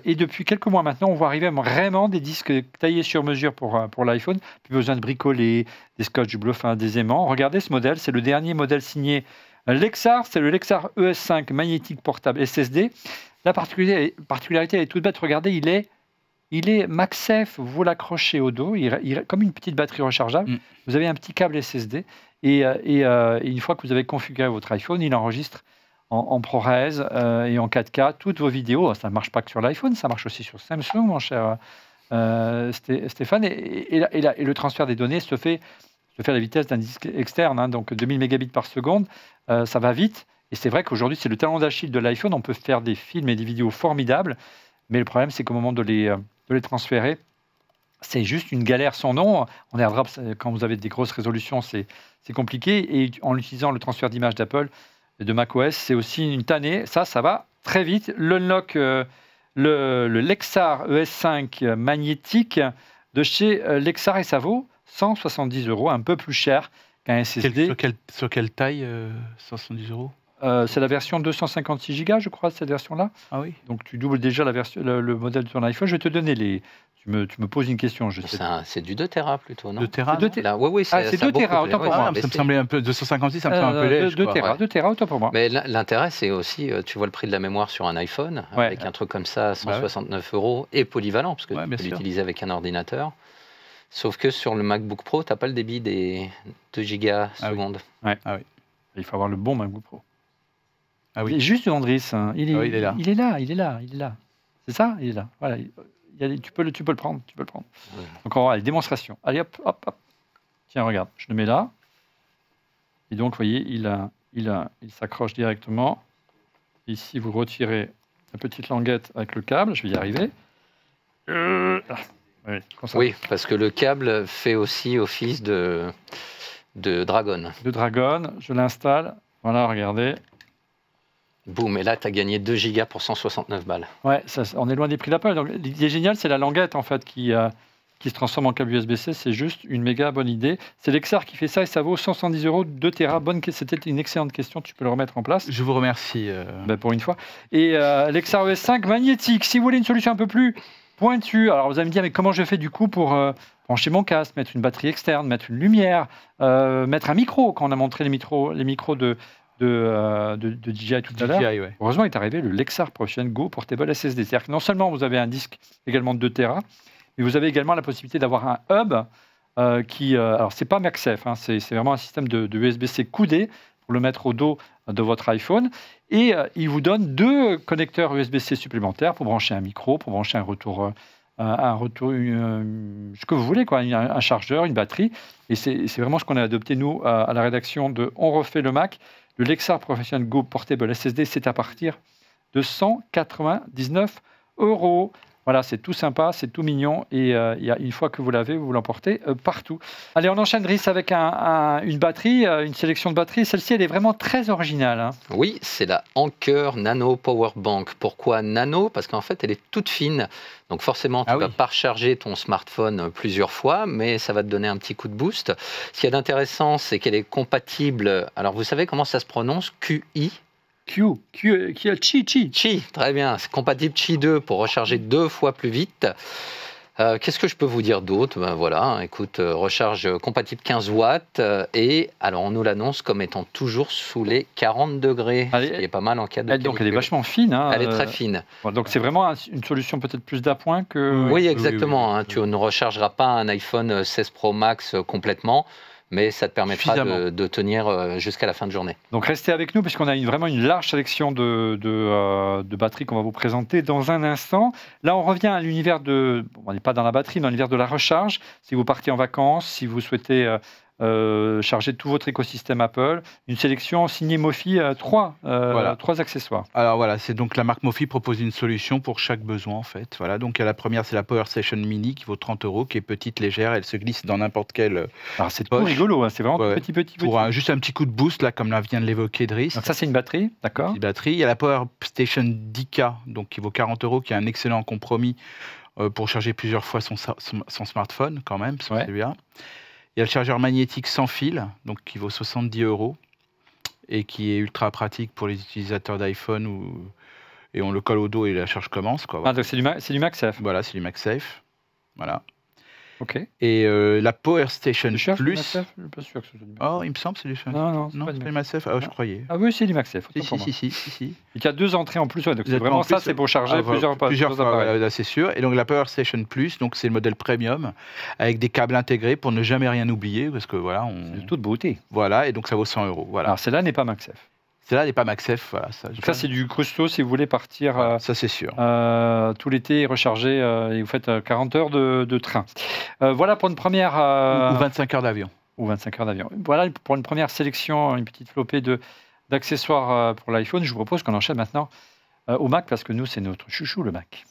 et depuis quelques mois maintenant, on voit arriver vraiment des disques taillés sur mesure pour l'iPhone. Plus besoin de bricoler, des scotch, du bluff, des aimants. Regardez ce modèle, c'est le dernier modèle signé Lexar, c'est le Lexar ES5 magnétique portable SSD. La particularité, elle est toute bête, regardez, il est MagSafe, vous l'accrochez au dos, comme une petite batterie rechargeable. Vous avez un petit câble SSD, et une fois que vous avez configuré votre iPhone, il enregistre en ProRes et en 4K toutes vos vidéos. Ça ne marche pas que sur l'iPhone, ça marche aussi sur Samsung, mon cher Stéphane. Et le transfert des données se fait à la vitesse d'un disque externe, hein, donc 2000 mégabits par seconde. Ça va vite. Et c'est vrai qu'aujourd'hui, c'est le talon d'Achille de l'iPhone. On peut faire des films et des vidéos formidables. Mais le problème, c'est qu'au moment de les transférer, c'est juste une galère sans nom. En AirDrop, quand vous avez des grosses résolutions, c'est compliqué. Et en utilisant le transfert d'image d'Apple, de macOS, c'est aussi une tannée. Ça va très vite. L'Unlock, le Lexar ES5 magnétique de chez Lexar, et ça vaut 170 €, un peu plus cher qu'un SSD. Sur quelle taille 170 €? C'est la version 256 Go, je crois, cette version-là. Ah oui. Donc tu doubles déjà le modèle de ton iPhone. Je vais te donner les... Tu me poses une question. C'est du 2 Tera plutôt, non? 2 Tera, oui, c'est 2 Tera, autant pour moi. Ça me semblait un peu... 256, ça me semble un peu léger. 2 Tera, autant pour moi. Mais l'intérêt, c'est aussi, tu vois le prix de la mémoire sur un iPhone, avec un truc comme ça, 169 €, et polyvalent, parce que tu peux l'utiliser avec un ordinateur. Sauf que sur le MacBook Pro, tu n'as pas le débit des 2 gigas seconde. Il faut avoir le bon MacBook Pro. Ah oui. Il est juste devant Driss. Il est là. C'est ça, il est là. Voilà. Tu peux le prendre. Ouais. Donc on va voir les démonstrations. Allez, hop. Tiens, regarde, je le mets là. Et donc, vous voyez, il s'accroche directement. Ici, vous retirez la petite languette avec le câble. Je vais y arriver. Oui, parce que le câble fait aussi office de Dragon. De Dragon, je l'installe. Voilà, regardez. Boum, et là, tu as gagné 2 gigas pour 169 balles. Ouais, on est loin des prix d'Apple. Donc, l'idée géniale, c'est la languette, en fait, qui se transforme en câble USB-C. C'est juste une méga bonne idée. C'est Lexar qui fait ça, et ça vaut 170 €, 2 Tera. C'était une excellente question, tu peux le remettre en place. Je vous remercie. Pour une fois. Et Lexar ES5 magnétique, si vous voulez une solution un peu plus pointue, alors vous allez me dire, mais comment je fais du coup pour brancher mon casque, mettre une batterie externe, mettre une lumière, mettre un micro, quand on a montré les micros de DJI tout à l'heure. Ouais. Heureusement, il est arrivé le Lexar Profession Go Portable SSD. C'est-à-dire que non seulement vous avez un disque également de 2 Tera, mais vous avez également la possibilité d'avoir un hub alors, ce n'est pas MagSafe, hein, c'est vraiment un système de USB-C coudé pour le mettre au dos de votre iPhone. Et il vous donne 2 connecteurs USB-C supplémentaires pour brancher un micro, pour brancher ce que vous voulez, quoi, un chargeur, une batterie. Et c'est vraiment ce qu'on a adopté, nous, à la rédaction de On refait le Mac. Le Lexar Professional Go Portable SSD, c'est à partir de 199 €. Voilà, c'est tout sympa, c'est tout mignon. Et une fois que vous l'avez, vous l'emportez partout. Allez, on enchaîne, Driss, avec une batterie, une sélection de batteries. Celle-ci, elle est vraiment très originale. Hein. Oui, c'est la Anker Nano Power Bank. Pourquoi nano? Parce qu'en fait, elle est toute fine. Donc forcément, tu ne vas pas recharger ton smartphone plusieurs fois, mais ça va te donner un petit coup de boost. Ce qu'il y a d'intéressant, c'est qu'elle est compatible. Alors, vous savez comment ça se prononce? QI. Qi, très bien. C'est compatible Qi 2 pour recharger 2 fois plus vite. Qu'est-ce que je peux vous dire d'autre? Voilà, écoute, recharge compatible 15 watts. Et alors, on nous l'annonce comme étant toujours sous les 40 degrés. Ce qui est pas mal en cas de canicule. Donc, elle est vachement fine. Hein, elle est très fine. Donc, c'est vraiment une solution peut-être plus d'appoint que... Oui, exactement. Oui. Hein, tu ne rechargeras pas un iPhone 16 Pro Max complètement. Mais ça te permettra de tenir jusqu'à la fin de journée. Donc restez avec nous puisqu'on a vraiment une large sélection de batteries qu'on va vous présenter dans un instant. Là, on revient à l'univers on n'est pas dans la batterie, dans l'univers de la recharge. Si vous partez en vacances, si vous souhaitez charger tout votre écosystème Apple, une sélection signée Mofi, 3 accessoires. Alors voilà, c'est donc la marque Mofi propose une solution pour chaque besoin en fait. Voilà, donc la première c'est la Power Station Mini qui vaut 30 €, qui est petite, légère, elle se glisse dans n'importe quelle. Alors c'est tout rigolo, hein, c'est vraiment petit. Pour juste un petit coup de boost là, comme vient de l'évoquer Driss. Donc ça c'est une batterie, d'accord. Une batterie. Il y a la Power Station 10K, donc qui vaut 40 €, qui est un excellent compromis pour charger plusieurs fois son smartphone quand même, celui-là. Il y a le chargeur magnétique sans fil, donc qui vaut 70 € et qui est ultra pratique pour les utilisateurs d'iPhone et on le colle au dos et la charge commence. Quoi, voilà. Ah, donc c'est du MagSafe. Voilà, c'est du MagSafe. Voilà. Ok. Et la Power Station Plus. Je ne suis pas sûr que ce soit du MagSafe. Oh, il me semble que c'est du MagSafe. Non, c'est pas du MagSafe. Ah, je croyais. Ah oui, c'est du MagSafe. Si. Il y a 2 entrées en plus. Ouais, donc c'est vraiment ça, c'est pour charger plusieurs appareils. Là, c'est sûr. Et donc la Power Station Plus, donc c'est le modèle premium avec des câbles intégrés pour ne jamais rien oublier, parce que voilà, c'est de toute beauté. Voilà, et donc ça vaut 100 €. Voilà. Alors celle-là n'est pas MagSafe. Celle-là n'est pas MagSafe. Voilà, ça c'est du costaud si vous voulez partir ça c'est sûr. Tout l'été et recharger et vous faites 40 heures de train. Voilà pour une première... Ou 25 heures d'avion. Ou 25 heures d'avion. Voilà pour une première sélection, une petite flopée d'accessoires pour l'iPhone. Je vous propose qu'on enchaîne maintenant au Mac parce que nous c'est notre chouchou le Mac.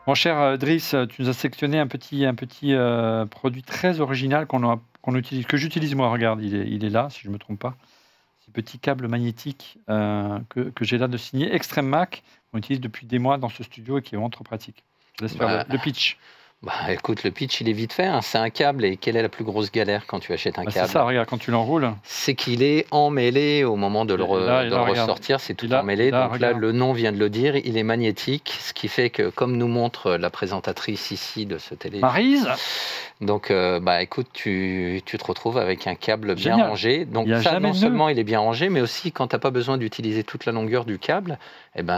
Mon cher Driss, tu nous as sélectionné un petit produit très original qu'on utilise, que j'utilise moi. Regarde, il est là, si je ne me trompe pas. Ce petit câble magnétique que j'ai là de signer Extreme Mac, qu'on utilise depuis des mois dans ce studio et qui est vraiment trop pratique. Je laisse faire le pitch. Écoute, le pitch, il est vite fait. Hein. C'est un câble. Et quelle est la plus grosse galère quand tu achètes un câble? C'est ça, regarde, quand tu l'enroules. C'est qu'il est emmêlé au moment de le ressortir. C'est tout emmêlé. Donc là, le nom vient de le dire. Il est magnétique. Ce qui fait que, comme nous montre la présentatrice ici de ce téléphone. Maryse. Donc, écoute, tu te retrouves avec un câble bien rangé. Donc, ça, non seulement il est bien rangé, mais aussi quand tu n'as pas besoin d'utiliser toute la longueur du câble,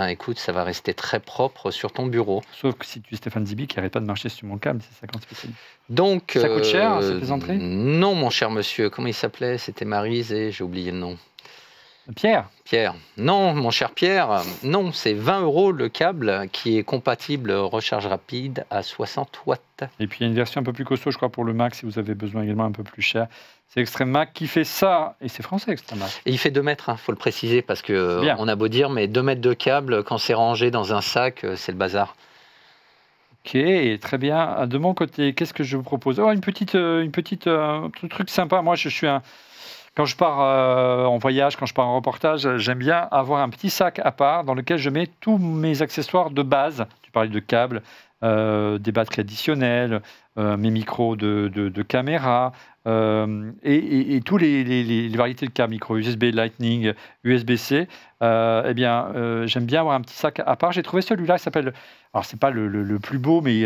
écoute, ça va rester très propre sur ton bureau. Sauf que si tu es Stéphane Zibi qui n'arrête pas de marcher sur mon câble, c'est 50 spécialistes. Donc, ça coûte cher, ces plaisanteries? Non, mon cher monsieur. Comment il s'appelait? C'était Maryse et j'ai oublié le nom. Pierre. Non, mon cher Pierre, non, c'est 20 € le câble qui est compatible recharge rapide à 60 watts. Et puis il y a une version un peu plus costaud, je crois, pour le Mac, si vous avez besoin également un peu plus cher. C'est Extreme Mac qui fait ça, et c'est français Extreme Mac. Et il fait 2 mètres, il faut le préciser, parce qu'on a beau dire, mais 2 mètres de câble, quand c'est rangé dans un sac, c'est le bazar. Ok, très bien. De mon côté, qu'est-ce que je vous propose? Un truc sympa. Moi, quand je pars en voyage, quand je pars en reportage, j'aime bien avoir un petit sac à part dans lequel je mets tous mes accessoires de base. Tu parlais de câbles, des batteries additionnelles, mes micros de caméra, et tous les variétés de câbles, micro USB, Lightning, USB-C. Eh bien, j'aime bien avoir un petit sac à part. J'ai trouvé celui-là, il s'appelle... Alors, c'est pas le plus beau, mais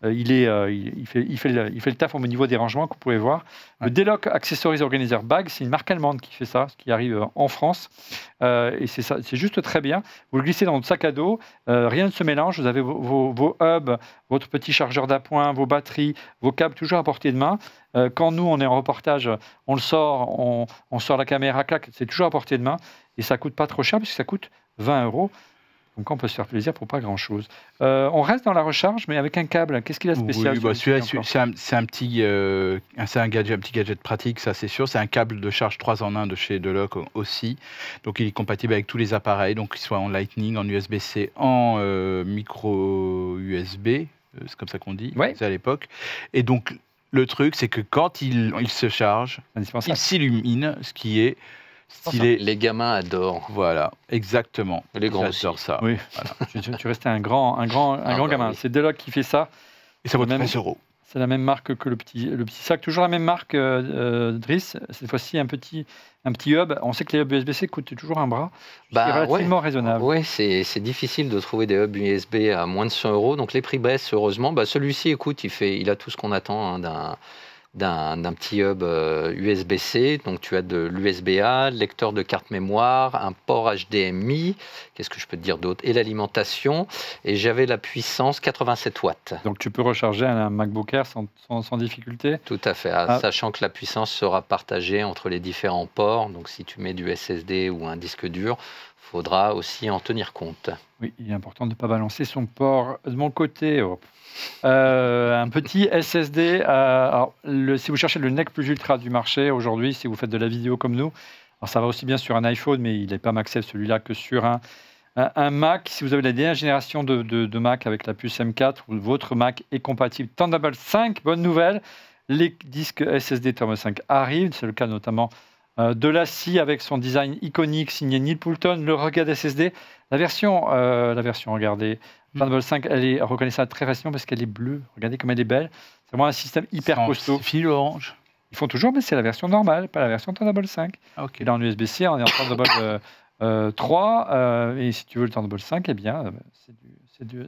il fait le taf au niveau des rangements, que vous pouvez voir. Le Deloc Accessories Organizer Bag, c'est une marque allemande qui fait ça, qui arrive en France. Et c'est juste très bien. Vous le glissez dans votre sac à dos, rien ne se mélange. Vous avez vos hubs, votre petit chargeur d'appoint, vos batteries, vos câbles toujours à portée de main. Quand nous, on est en reportage, on le sort, on sort la caméra, clac, c'est toujours à portée de main. Et ça ne coûte pas trop cher, puisque ça coûte 20 €. Donc on peut se faire plaisir pour pas grand-chose. On reste dans la recharge, mais avec un câble. Qu'est-ce qu'il a de spécial? Oui, celui-là, c'est un petit gadget pratique, ça c'est sûr. C'est un câble de charge 3 en 1 de chez Deloc aussi. Donc il est compatible avec tous les appareils, donc qu'il soit en Lightning, en USB-C, en micro USB. C'est comme ça qu'on dit, c'est à l'époque. Et donc le truc, c'est que quand il se charge, il s'illumine, ce qui est stylé. Les gamins adorent. Voilà, exactement. Les grands adorent ça. Oui. Voilà. Tu restais un grand gamin. Oui. C'est Deloc qui fait ça. Et ça vaut 13 €. C'est la même marque que le petit sac. Toujours la même marque, Driss. Cette fois-ci, un petit hub. On sait que les hubs USB-C coûtent toujours un bras. C'est relativement raisonnable. Oui, c'est difficile de trouver des hubs USB à moins de 100 €. Donc les prix baissent, heureusement. Celui-ci, écoute, il a tout ce qu'on attend d'un petit hub USB-C. Donc tu as de l'USB-A, lecteur de carte mémoire, un port HDMI, qu'est-ce que je peux te dire d'autre, et l'alimentation. Et j'avais la puissance 87 watts. Donc tu peux recharger un MacBook Air sans difficulté? Tout à fait, sachant que la puissance sera partagée entre les différents ports. Donc si tu mets du SSD ou un disque dur, il faudra aussi en tenir compte. Oui, il est important de ne pas balancer son port de mon côté. Un petit SSD. Si vous cherchez le NEC Plus Ultra du marché aujourd'hui, si vous faites de la vidéo comme nous, alors ça va aussi bien sur un iPhone, mais il n'est pas MagSafe celui-là que sur un Mac. Si vous avez la dernière génération de Mac avec la puce M4, votre Mac est compatible Thunderbolt 5. Bonne nouvelle, les disques SSD Thunderbolt 5 arrivent. C'est le cas notamment de la scie avec son design iconique signé Neil Poulton, le Rugged SSD. La version, regardez, Thunderbolt 5, elle est reconnaissable très facilement parce qu'elle est bleue. Regardez comme elle est belle. C'est vraiment un système hyper costaud. C'est fini l'orange. Ils font toujours, mais c'est la version normale, pas la version Thunderbolt 5. Okay. Et là, en USB-C, on est en Thunderbolt 3. Et si tu veux le Thunderbolt 5, eh bien,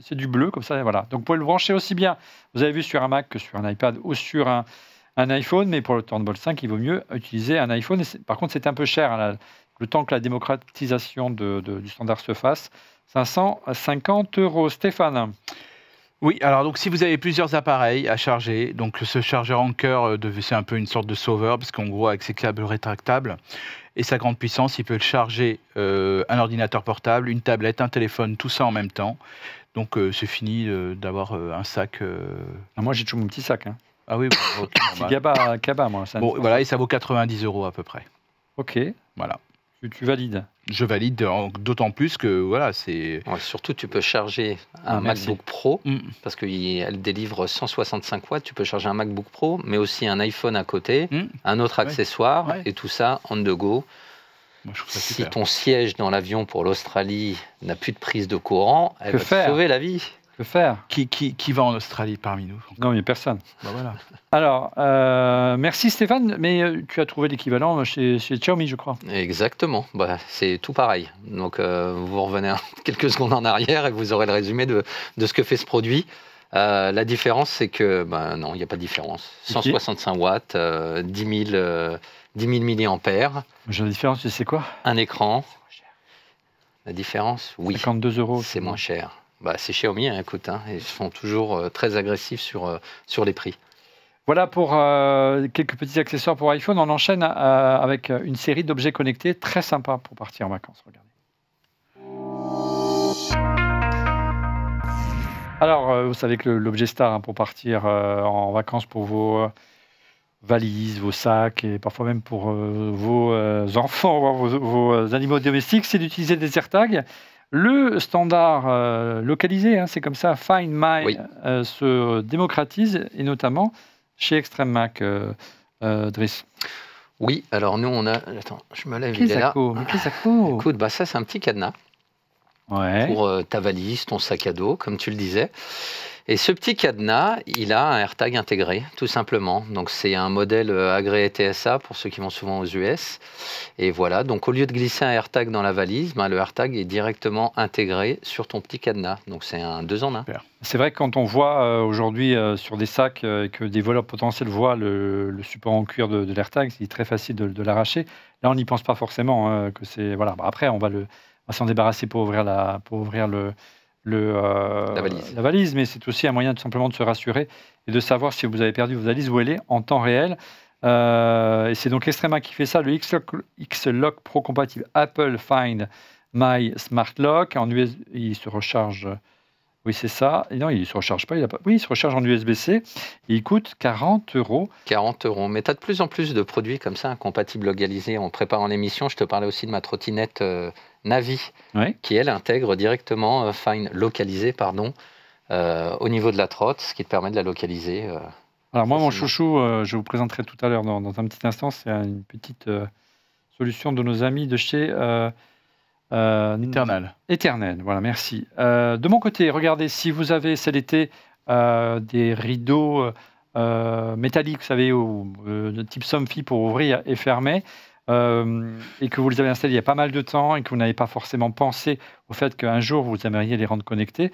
c'est du bleu, comme ça. Voilà. Donc, vous pouvez le brancher aussi bien, vous avez vu, sur un Mac que sur un iPad ou sur un iPhone. Mais pour le Thunderbolt 5, il vaut mieux utiliser un iPhone. Par contre, c'est un peu cher. Le temps que la démocratisation du standard se fasse. 550 €. Stéphane? Oui, alors donc si vous avez plusieurs appareils à charger, donc ce chargeur Anker, c'est un peu une sorte de sauveur, parce qu'en gros, avec ses câbles rétractables et sa grande puissance, il peut charger un ordinateur portable, une tablette, un téléphone, tout ça en même temps. Donc c'est fini d'avoir un sac. Moi, j'ai toujours mon petit sac. Hein. Ah oui, petit Gaba, moi. Bon, voilà, et ça vaut 90 € à peu près. Ok. Voilà. Tu valides? Je valide, d'autant plus que voilà, c'est... Ouais, surtout, tu peux charger un MacBook Pro, parce qu'elle délivre 165 watts. Tu peux charger un MacBook Pro, mais aussi un iPhone à côté, un autre accessoire, et tout ça on the go. Moi, je trouve ça si super. Ton siège dans l'avion pour l'Australie n'a plus de prise de courant, elle va te sauver la vie. Que faire? Qui va en Australie parmi nous? Non, il n'y a personne. Bah voilà. Alors, merci Stéphane, mais tu as trouvé l'équivalent chez Xiaomi, je crois. Exactement, c'est tout pareil. Donc vous revenez quelques secondes en arrière et vous aurez le résumé de ce que fait ce produit. La différence, c'est que, non, il n'y a pas de différence. 165 watts, 10 000 milliampères. La différence, c'est quoi? Un écran. La différence, oui. 52 €. C'est moins cher. C'est Xiaomi, écoute, ils sont toujours très agressifs sur les prix. Voilà pour quelques petits accessoires pour iPhone. On enchaîne avec une série d'objets connectés très sympas pour partir en vacances. Regardez. Alors, vous savez que l'objet star pour partir en vacances pour vos valises, vos sacs et parfois même pour vos enfants, vos animaux domestiques, c'est d'utiliser des AirTags. Le standard localisé, c'est comme ça, Find My, se démocratise, et notamment chez Extreme Mac, Driss. Oui, alors nous on a... Attends, je me lève, il est là. Mais qu'est-ce que ça coûte? Écoute, ça c'est un petit cadenas. pour ta valise, ton sac à dos, comme tu le disais. Et ce petit cadenas, il a un AirTag intégré, tout simplement. Donc, c'est un modèle agréé TSA pour ceux qui vont souvent aux US. Et voilà, donc au lieu de glisser un AirTag dans la valise, le AirTag est directement intégré sur ton petit cadenas. Donc, c'est un 2 en 1. C'est vrai que quand on voit aujourd'hui sur des sacs que des voleurs potentiels voient le support en cuir de l'AirTag, c'est très facile de l'arracher. Là, on n'y pense pas forcément que c'est... Voilà. Après, on va s'en débarrasser pour ouvrir la valise, mais c'est aussi un moyen tout simplement de se rassurer et de savoir si vous avez perdu votre valise, où elle est en temps réel. Et c'est donc Extrema qui fait ça, le X-Lock Pro compatible Apple Find My Smart Lock. En USB, il se recharge. Oui, c'est ça. Et non, il ne se recharge pas. Oui, il se recharge en USB-C. Et il coûte 40 €. 40 €. Mais tu as de plus en plus de produits comme ça, compatibles localisés. En préparant l'émission, je te parlais aussi de ma trottinette Navi, qui, elle, intègre directement Find localisé, au niveau de la trotte, ce qui te permet de la localiser. Alors moi, mon chouchou, je vous présenterai tout à l'heure dans un petit instant, c'est une petite solution de nos amis de chez... Eternal, voilà, merci. De mon côté, regardez, si vous avez cet été des rideaux métalliques, vous savez, de type Somfy pour ouvrir et fermer, et que vous les avez installés il y a pas mal de temps et que vous n'avez pas forcément pensé au fait qu'un jour vous aimeriez les rendre connectés,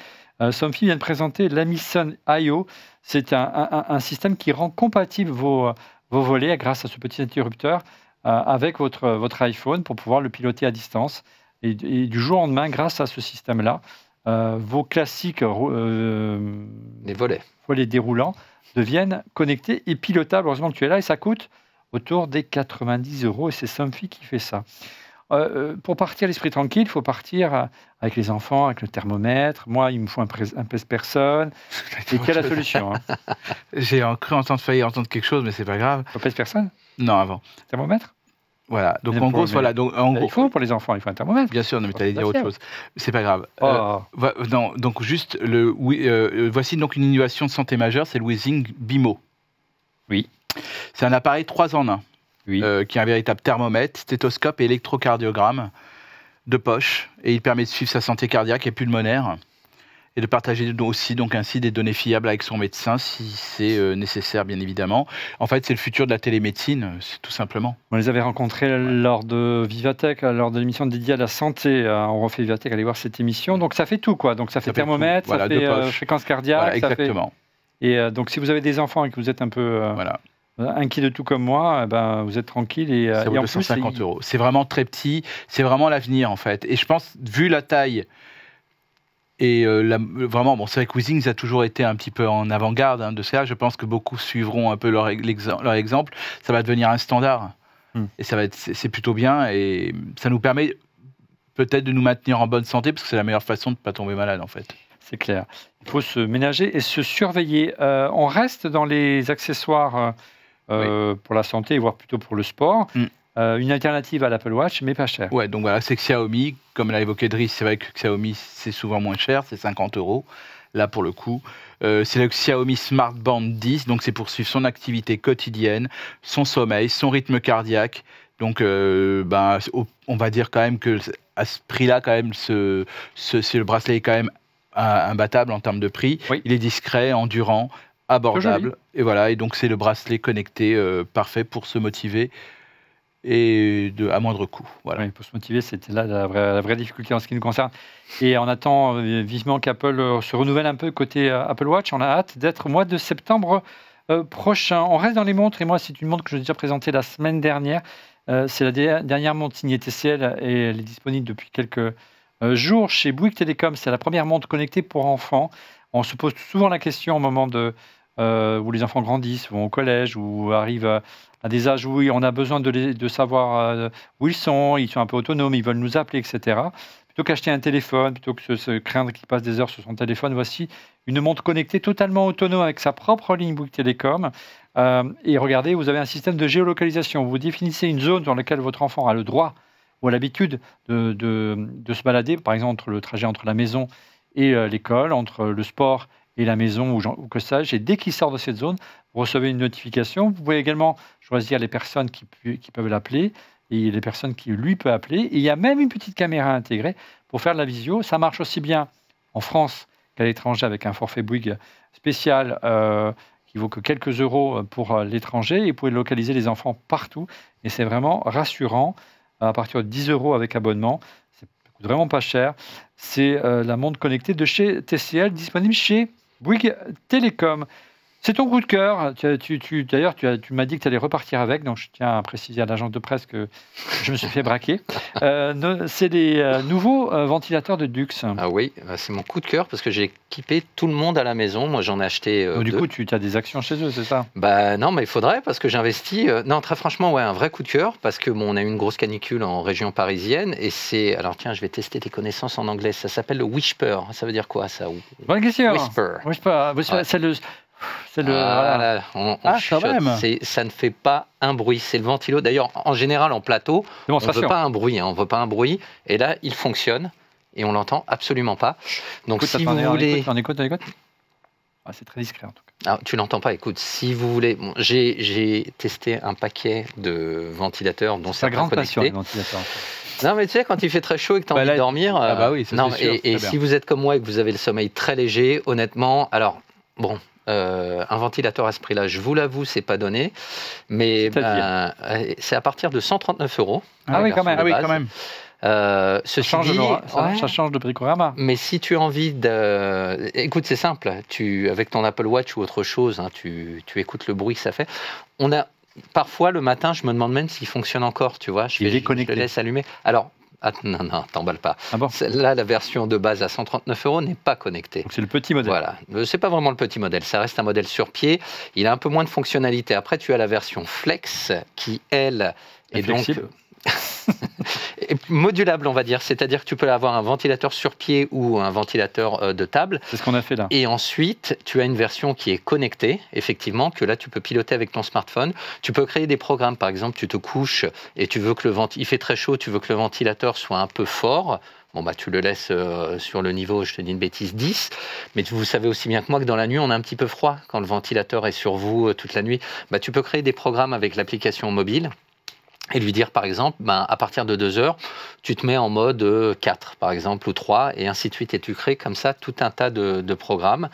Somfy vient de présenter l'Amison IO. C'est un système qui rend compatible vos volets grâce à ce petit interrupteur avec votre iPhone pour pouvoir le piloter à distance. Et du jour au lendemain, grâce à ce système-là, vos classiques les volets déroulants deviennent connectés et pilotables. Heureusement que tu es là, et ça coûte autour des 90 €, et c'est Somfy qui fait ça. Pour partir l'esprit tranquille, il faut partir avec les enfants, avec le thermomètre. Moi, il me faut un pèse-personne. Et quelle est la solution J'ai cru entendre quelque chose, mais c'est pas grave. Un pèse-personne Non, avant. Thermomètre. Voilà, donc en gros, voilà. Donc, en gros, il faut pour les enfants, il faut un thermomètre. Bien sûr, non, mais tu allais dire autre chose. C'est pas grave. Non, donc juste, voici donc une innovation de santé majeure, c'est le Withings Bimo. Oui. C'est un appareil 3 en 1, qui est un véritable thermomètre, stéthoscope et électrocardiogramme de poche, et il permet de suivre sa santé cardiaque et pulmonaire, et de partager aussi donc ainsi des données fiables avec son médecin si c'est nécessaire, bien évidemment. En fait, c'est le futur de la télémédecine, c'est tout simplement. On les avait rencontrés lors de Vivatech, lors de l'émission dédiée à la santé. On refait Vivatech, allez voir cette émission. Donc ça fait tout, quoi. Donc ça fait thermomètre, ça fait fréquence cardiaque. Voilà, exactement. Et donc si vous avez des enfants et que vous êtes un peu inquiet de tout comme moi, vous êtes tranquille. Et, ça vaut 250 €. C'est vraiment très petit, c'est vraiment l'avenir, en fait. Et je pense, vu la taille... Et vraiment, c'est vrai que Withings a toujours été un petit peu en avant-garde de ça. Je pense que beaucoup suivront un peu leur exemple. Ça va devenir un standard. Et c'est plutôt bien. Et ça nous permet peut-être de nous maintenir en bonne santé, parce que c'est la meilleure façon de ne pas tomber malade, en fait. C'est clair. Il faut se ménager et se surveiller. On reste dans les accessoires pour la santé, voire plutôt pour le sport. Une alternative à l'Apple Watch, mais pas cher. Ouais, donc voilà, c'est Xiaomi. Comme l'a évoqué Driss, c'est vrai que Xiaomi, c'est souvent moins cher, c'est 50 €. Là, pour le coup, c'est le Xiaomi Smart Band 10. Donc, c'est pour suivre son activité quotidienne, son sommeil, son rythme cardiaque. Donc, on va dire quand même que à ce prix-là, quand même, le bracelet est quand même imbattable en termes de prix. Oui. Il est discret, endurant, abordable. Et voilà, et donc c'est le bracelet connecté parfait pour se motiver. Et à moindre coût. Voilà. Oui, pour se motiver, c'était là la vraie difficulté en ce qui nous concerne. Et on attend vivement qu'Apple se renouvelle un peu côté Apple Watch. On a hâte d'être au mois de septembre prochain. On reste dans les montres, et moi, c'est une montre que je vous ai déjà présentée la semaine dernière. C'est la dernière montre signée TCL, et elle est disponible depuis quelques jours chez Bouygues Télécom. C'est la première montre connectée pour enfants. On se pose souvent la question au moment où les enfants grandissent, vont au collège, ou arrivent à des âges où on a besoin de savoir où ils sont un peu autonomes, ils veulent nous appeler, etc. Plutôt qu'acheter un téléphone, plutôt que se craindre qu'il passe des heures sur son téléphone, voici une montre connectée totalement autonome avec sa propre ligne Bouygues Télécom. Et regardez, vous avez un système de géolocalisation. Vous définissez une zone dans laquelle votre enfant a le droit ou a l'habitude de se balader, par exemple le trajet entre la maison et l'école, entre le sport et la maison, ou que sais-je. Et dès qu'il sort de cette zone, vous recevez une notification. Vous pouvez également choisir les personnes qui peuvent l'appeler. et les personnes qui lui peut appeler. Et il y a même une petite caméra intégrée pour faire de la visio. Ça marche aussi bien en France qu'à l'étranger avec un forfait Bouygues spécial qui vaut que quelques euros pour l'étranger. Et vous pouvez localiser les enfants partout. Et c'est vraiment rassurant. À partir de 10 euros avec abonnement, ça coûte vraiment pas cher. C'est la montre connectée de chez TCL, disponible chez Bouygues Télécom. C'est ton coup de cœur. D'ailleurs, tu m'as dit que tu allais repartir avec, donc je tiens à préciser à l'agence de presse que je me suis fait braquer. C'est les nouveaux ventilateurs de Dux. Ah oui, c'est mon coup de cœur parce que j'ai équipé tout le monde à la maison. Moi, j'en ai acheté Du deux. coup, tu as des actions chez eux, c'est ça? Bah non, mais il faudrait parce que j'investis. Non, très franchement, ouais, un vrai coup de cœur parce que on a eu une grosse canicule en région parisienne et c'est. Alors tiens, je vais tester tes connaissances en anglais. Ça s'appelle le Whisper. Ça veut dire quoi ça? Bonne question. Whisper. Ouais. C'est le. Voilà, on quand même. Ça ne fait pas un bruit. C'est le ventilo. D'ailleurs, en général, en plateau, on ne veut pas un bruit. On veut pas un bruit. Et là, il fonctionne et on l'entend absolument pas. Donc, si vous voulez, on écoute. C'est très discret en tout cas. Ah, tu l'entends pas. Écoute, si vous voulez, j'ai testé un paquet de ventilateurs dont certains grande connectés. passion, les ventilateurs. Non, mais tu sais, quand il fait très chaud et que tu as envie de dormir. Oui, ça, non, sûr, et si vous êtes comme moi et que vous avez le sommeil très léger, honnêtement, alors bon. Un ventilateur à ce prix-là, je vous l'avoue, c'est pas donné, mais c'est à partir de 139 €. Ah oui, quand même. Ça change de bricorama. Mais si tu as envie de... Écoute, c'est simple. Avec ton Apple Watch ou autre chose, hein, tu écoutes le bruit que ça fait. Parfois, le matin, je me demande même s'il fonctionne encore, tu vois. Je le laisse allumer. Alors, non, t'emballes pas. Ah bon? Là, la version de base à 139 € n'est pas connectée. Donc c'est le petit modèle. Voilà, c'est pas vraiment le petit modèle, ça reste un modèle sur pied. Il a un peu moins de fonctionnalité. Après, tu as la version Flex qui, elle, est donc modulable, on va dire. C'est-à-dire que tu peux avoir un ventilateur sur pied ou un ventilateur de table. C'est ce qu'on a fait là. Et ensuite, tu as une version qui est connectée, effectivement, que là, tu peux piloter avec ton smartphone. Tu peux créer des programmes. Par exemple, tu te couches et tu veux que il fait très chaud, tu veux que le ventilateur soit un peu fort. Bon, bah, tu le laisses sur le niveau, je te dis une bêtise, 10. Mais vous savez aussi bien que moi que dans la nuit, on a un petit peu froid. Quand le ventilateur est sur vous toute la nuit, bah, tu peux créer des programmes avec l'application mobile. Et lui dire, par exemple, à partir de 2 heures, tu te mets en mode 4, par exemple, ou 3, et ainsi de suite. Et tu crées comme ça tout un tas de programmes.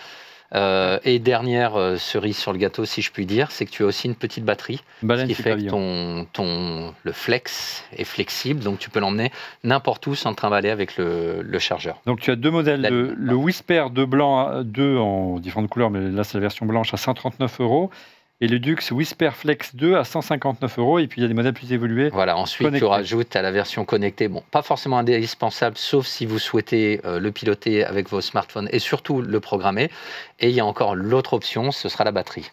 Et dernière cerise sur le gâteau, si je puis dire, c'est que tu as aussi une petite batterie. Ce qui fait que le Flex est flexible, donc tu peux l'emmener n'importe où sans te trimballer avec le chargeur. Donc tu as deux modèles, le Whisper 2 blanc, 2 en différentes couleurs, mais là c'est la version blanche à 139 €. Et le Dux Whisper Flex 2 à 159 €. Et puis il y a des modèles plus évolués. Voilà, ensuite tu rajoutes à la version connectée, bon, pas forcément indispensable, sauf si vous souhaitez le piloter avec vos smartphones et surtout le programmer. Et il y a encore l'autre option, ce sera la batterie.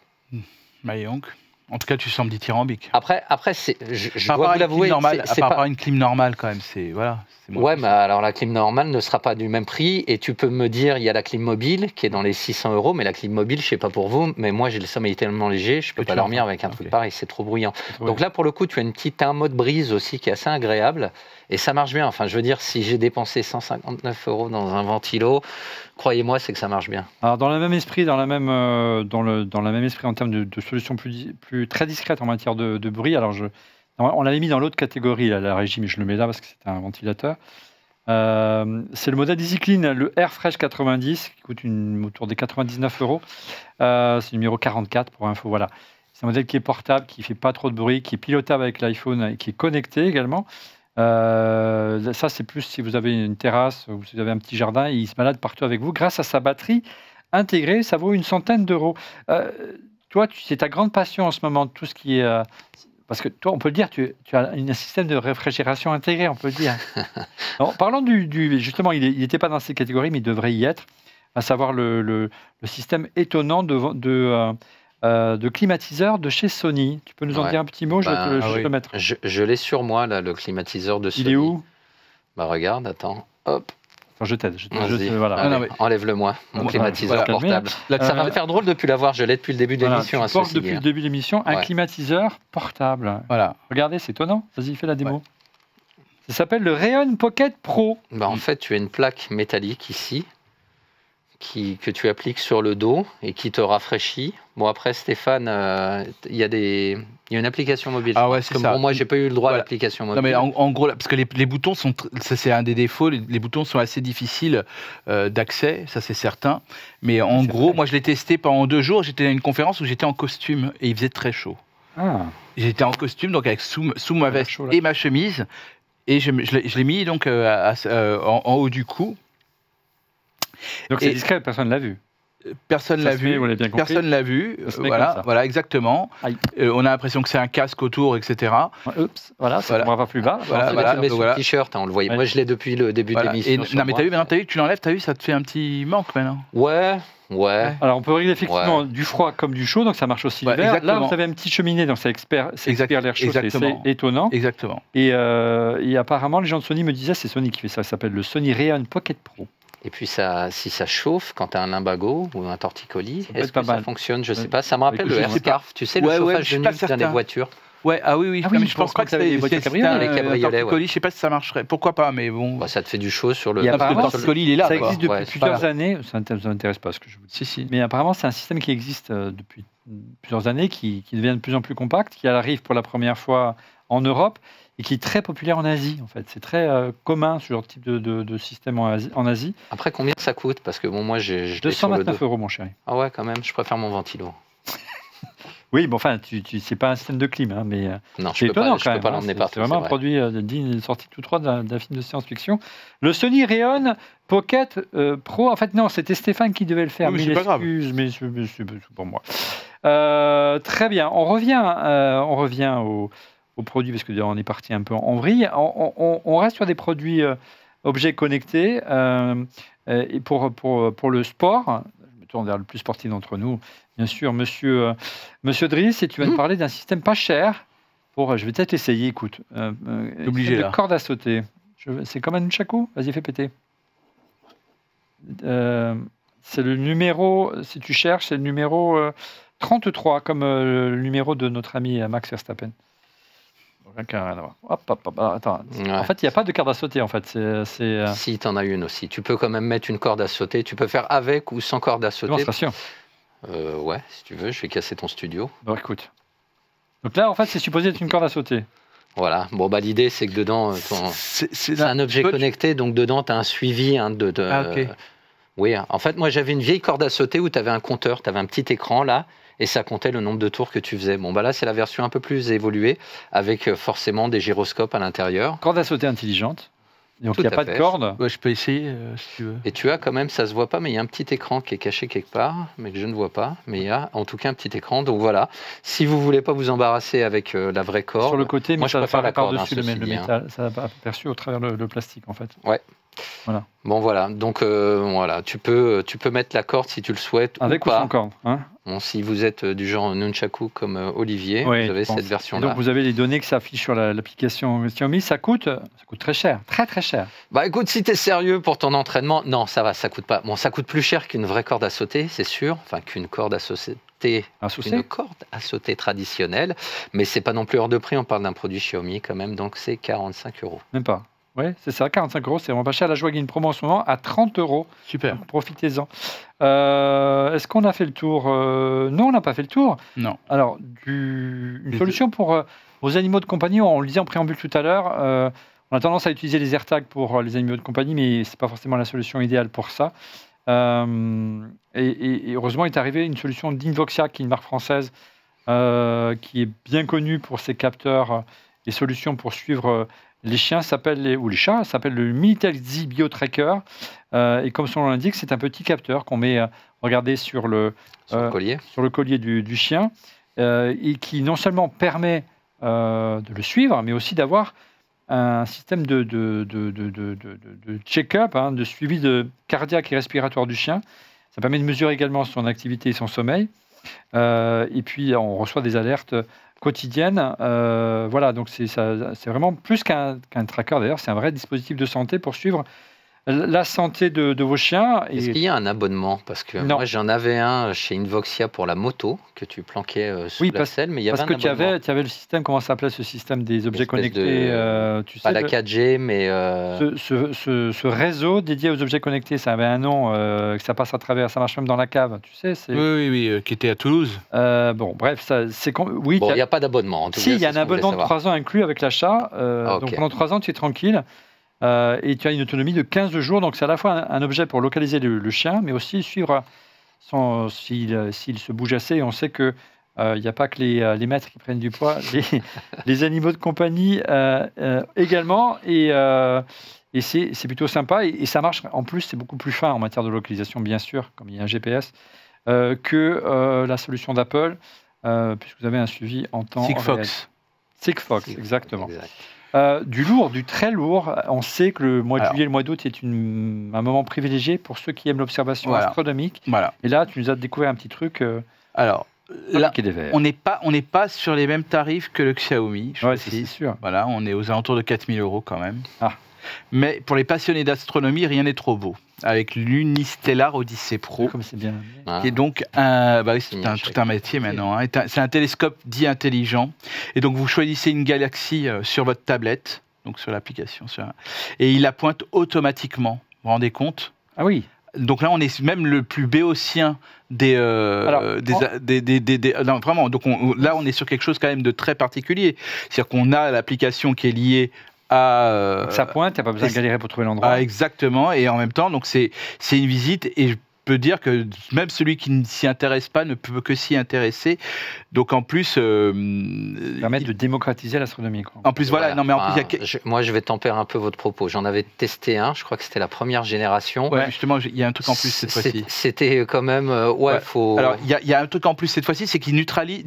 Donc, en tout cas, tu sembles dithyrambique. Après je dois vous l'avouer, c'est pas une clim normale quand même. Ouais, mais alors la clim normale ne sera pas du même prix. Et tu peux me dire, il y a la clim mobile qui est dans les 600 €, mais la clim mobile, je sais pas pour vous, mais moi j'ai le sommeil tellement léger, je peux pas dormir avec un truc pareil, c'est trop bruyant. Donc là, pour le coup, tu as un mode brise aussi qui est assez agréable. Et ça marche bien. Enfin, je veux dire, si j'ai dépensé 159 € dans un ventilo, croyez-moi, c'est que ça marche bien. Alors, dans le même esprit, dans la même esprit en termes de solutions plus très discrètes en matière de bruit. Alors, on l'avait mis dans l'autre catégorie, là, la régie, mais je le mets là parce que c'est un ventilateur. C'est le modèle EasyClean, le Airfresh 90, qui coûte autour des 99 €. C'est le numéro 44 pour info. Voilà. C'est un modèle qui est portable, qui ne fait pas trop de bruit, qui est pilotable avec l'iPhone et qui est connecté également. Ça, c'est plus si vous avez une terrasse ou si vous avez un petit jardin, il se balade partout avec vous. Grâce à sa batterie intégrée, ça vaut une centaine d'euros. Toi, c'est ta grande passion en ce moment, tout ce qui est... parce que toi, on peut le dire, tu as un système de réfrigération intégré, on peut le dire. Alors, parlons justement, il n'était pas dans ces catégories, mais il devrait y être, à savoir le système étonnant de climatiseur de chez Sony. Tu peux nous en dire un petit mot? Je vais le mettre. Je l'ai sur moi, là, le climatiseur de Sony. Il est où? Bah regarde, attends, hop. Enfin, je t'aide. Voilà. Allez, enlève-le-moi, mon climatiseur portable. Ça va me faire drôle de ne plus l'avoir, je l'ai depuis le début de l'émission. Tu portes depuis le début de l'émission un climatiseur portable. Voilà. Regardez, c'est étonnant. Vas-y, fais la démo. Ça s'appelle le Rayon Pocket Pro. En fait, tu as une plaque métallique ici que tu appliques sur le dos et qui te rafraîchit. Bon, après, Stéphane, il y a une application mobile. Ah ouais, c'est ça. Bon, moi, j'ai pas eu le droit à l'application mobile. Non, mais en gros, parce que les boutons sont, ça c'est un des défauts, les boutons sont assez difficiles d'accès, ça c'est certain. Mais en gros, moi je l'ai testé pendant 2 jours, j'étais à une conférence où j'étais en costume et il faisait très chaud. J'étais en costume, donc avec sous ma veste et ma chemise, et je l'ai mis donc en haut du cou. Donc c'est discret, personne ne l'a vu. Personne l'a vu. Personne l'a vu. Voilà, exactement. On a l'impression que c'est un casque autour, etc. Oups, voilà, ça ne va pas plus bas. Tu mets sur le t-shirt, on le voyait. Moi, je l'ai depuis le début de l'émission. Non, mais t'as vu, tu l'enlèves, ça te fait un petit manque maintenant. Ouais. Alors, on peut régler effectivement du froid comme du chaud, donc ça marche aussi l'hiver. Là, vous avez une petite cheminée, donc ça expire l'air chaud, c'est étonnant. Exactement. Et apparemment, les gens de Sony me disaient, c'est Sony qui fait ça, ça s'appelle le Sony Rayon Pocket Pro. Et puis, si ça chauffe, quand tu as un limbago ou un torticolis, est-ce que ça fonctionne? Je ne sais pas. Ça me rappelle le AirScarf. Tu sais, le chauffage de nuit dans les voitures. Oui, mais je pense pas que ça les voitures cabriolets. Je ne sais pas si ça marcherait. Pourquoi pas, mais bon. Ça te fait du chaud sur le. Parce que le torticolis, il est là. Ça existe depuis plusieurs années. Ça ne vous intéresse pas ce que je vous dis. Si. Mais apparemment, c'est un système qui existe depuis plusieurs années, qui devient de plus en plus compact, qui arrive pour la première fois en Europe et qui est très populaire en Asie, en fait. C'est très commun, ce genre de type de système en Asie. Après, combien ça coûte? Parce que bon, moi, j'ai 229 €, mon chéri. Ah ouais, quand même, je préfère mon ventilo. Oui, bon, enfin, c'est pas un système de clim, mais non, c'est étonnant quand même. Je peux pas l'emmener partout. C'est vraiment un produit sorti tout droit d'un film de science-fiction. Le Sony Rayon Pocket Pro, en fait, non, c'était Stéphane qui devait le faire. Oui, mais c'est pas grave. Mais c'est pour moi. Très bien, on revient aux produits, parce qu'on est parti un peu en vrille. On reste sur des produits objets connectés. Et pour le sport, je me tourne vers le plus sportif d'entre nous, bien sûr, monsieur Driss, et tu vas nous parler d'un système pas cher. Je vais peut-être essayer, écoute. Obligé, là. Corde à sauter. C'est comme un nunchaku. Vas-y, fais péter. C'est le numéro, si tu cherches, c'est le numéro 33, comme le numéro de notre ami Max Verstappen. Attends. Ouais. En fait, il n'y a pas de corde à sauter. En fait, Si, tu en as une aussi. Tu peux quand même mettre une corde à sauter. Tu peux faire avec ou sans corde à sauter. Démonstration. Ouais, si tu veux, je vais casser ton studio. Bon, écoute. Donc là, en fait, c'est supposé être une corde à sauter. Voilà. Bon, l'idée, c'est que dedans, c'est un objet connecté, donc dedans, tu as un suivi ok. Oui, en fait, moi, j'avais une vieille corde à sauter où tu avais un compteur, tu avais un petit écran là, et ça comptait le nombre de tours que tu faisais. Bon, là, c'est la version un peu plus évoluée, avec forcément des gyroscopes à l'intérieur. Corde à sauter intelligente. Donc, il n'y a pas de corde. Ouais, je peux essayer, si tu veux. Et tu as quand même, ça se voit pas, mais il y a un petit écran qui est caché quelque part, mais que je ne vois pas. Mais il y a en tout cas un petit écran. Donc voilà, si vous voulez pas vous embarrasser avec la vraie corde. Sur le côté, moi, je préfère la corde par-dessus le métal. Ça va aperçu au travers le plastique, en fait. Ouais. Voilà. Bon voilà, donc voilà, tu peux mettre la corde si tu le souhaites avec ou pas. Sans corde, hein. Bon, si vous êtes du genre nunchaku comme Olivier, vous avez cette version-là. Donc vous avez les données que ça affiche sur l'application Xiaomi, ça coûte très cher, très très cher. Écoute, si tu es sérieux pour ton entraînement, non, ça va, ça coûte pas. Bon, ça coûte plus cher qu'une vraie corde à sauter, c'est sûr, enfin qu'une corde à sauter. Une corde à sauter traditionnelle, mais c'est pas non plus hors de prix, on parle d'un produit Xiaomi quand même, donc c'est 45 €. Même pas. Oui, c'est ça, 45 €, c'est vraiment pas cher. La joie gagne une promo en ce moment à 30 €. Super. Profitez-en. Est-ce qu'on a fait le tour? Non, on n'a pas fait le tour. Non. Alors, une solution pour vos animaux de compagnie, on le disait en préambule tout à l'heure, on a tendance à utiliser les AirTags pour les animaux de compagnie, mais ce n'est pas forcément la solution idéale pour ça. Et heureusement, il est arrivé une solution d'Invoxia, qui est une marque française, qui est bien connue pour ses capteurs et solutions pour suivre les chiens ou les chats, s'appelle le Minitel Z Bio Tracker. Et comme son nom l'indique, c'est un petit capteur qu'on met, regardez, sur le collier du chien, et qui non seulement permet de le suivre, mais aussi d'avoir un système de check-up, de suivi cardiaque et respiratoire du chien. Ça permet de mesurer également son activité et son sommeil. Et puis, on reçoit des alertes quotidiennes. Voilà, donc c'est vraiment plus qu'un tracker. D'ailleurs, c'est un vrai dispositif de santé pour suivre la santé de vos chiens. Est-ce qu'il y a un abonnement? Parce que moi, j'en avais un chez Invoxia pour la moto, que tu planquais sous la selle, mais il y avait un abonnement. Parce que tu avais le système, comment ça s'appelait ce système des objets connectés tu sais, pas la 4G, mais... Ce réseau dédié aux objets connectés, ça avait un nom, que ça passe à travers, ça marche même dans la cave, tu sais. Oui, qui était à Toulouse. Bref, oui. Il n'y a pas d'abonnement, en tout cas. Si, il y a un abonnement de 3 ans inclus avec l'achat. Donc pendant 3 ans, tu es tranquille. Et tu as une autonomie de 15 jours, donc c'est à la fois un objet pour localiser le chien, mais aussi suivre s'il se bouge assez. Et on sait qu'il n'y a pas que les maîtres qui prennent du poids, les animaux de compagnie également. Et c'est plutôt sympa. Et ça marche, en plus, c'est beaucoup plus fin en matière de localisation, bien sûr, comme il y a un GPS, que la solution d'Apple, puisque vous avez un suivi en temps réel. Sigfox, exactement. Exact. Du lourd, du très lourd. On sait que le mois de juillet et le mois d'août est un moment privilégié pour ceux qui aiment l'observation astronomique. Et là, tu nous as découvert un petit truc. Alors, là, on n'est pas sur les mêmes tarifs que le Xiaomi. C'est sûr. Voilà, on est aux alentours de 4 000 € quand même. Ah. Mais pour les passionnés d'astronomie, rien n'est trop beau. Avec l'Unistellar Odyssey Pro, comme c'est bien. Qui est donc tout un métier maintenant. Hein. C'est un télescope dit intelligent. Et donc vous choisissez une galaxie sur votre tablette, donc sur l'application, et il la pointe automatiquement. Vous vous rendez compte? Ah oui. Donc là, on est même le plus béotien non, vraiment. Donc là, on est sur quelque chose quand même de très particulier. C'est-à-dire qu'on a l'application qui est liée ça pointe, tu n'as pas besoin de galérer pour trouver l'endroit. Exactement, et en même temps, donc c'est une visite, et je peux dire que même celui qui ne s'y intéresse pas ne peut que s'y intéresser. Donc en plus, permettre de démocratiser l'astronomie. En plus, voilà. Non, mais en plus, moi, je vais tempérer un peu votre propos. J'en avais testé un. Je crois que c'était la première génération. Ouais, justement, il y a un truc en plus cette fois-ci. C'était quand même faut. Alors, il y a un truc en plus cette fois-ci, c'est qu'il neutralise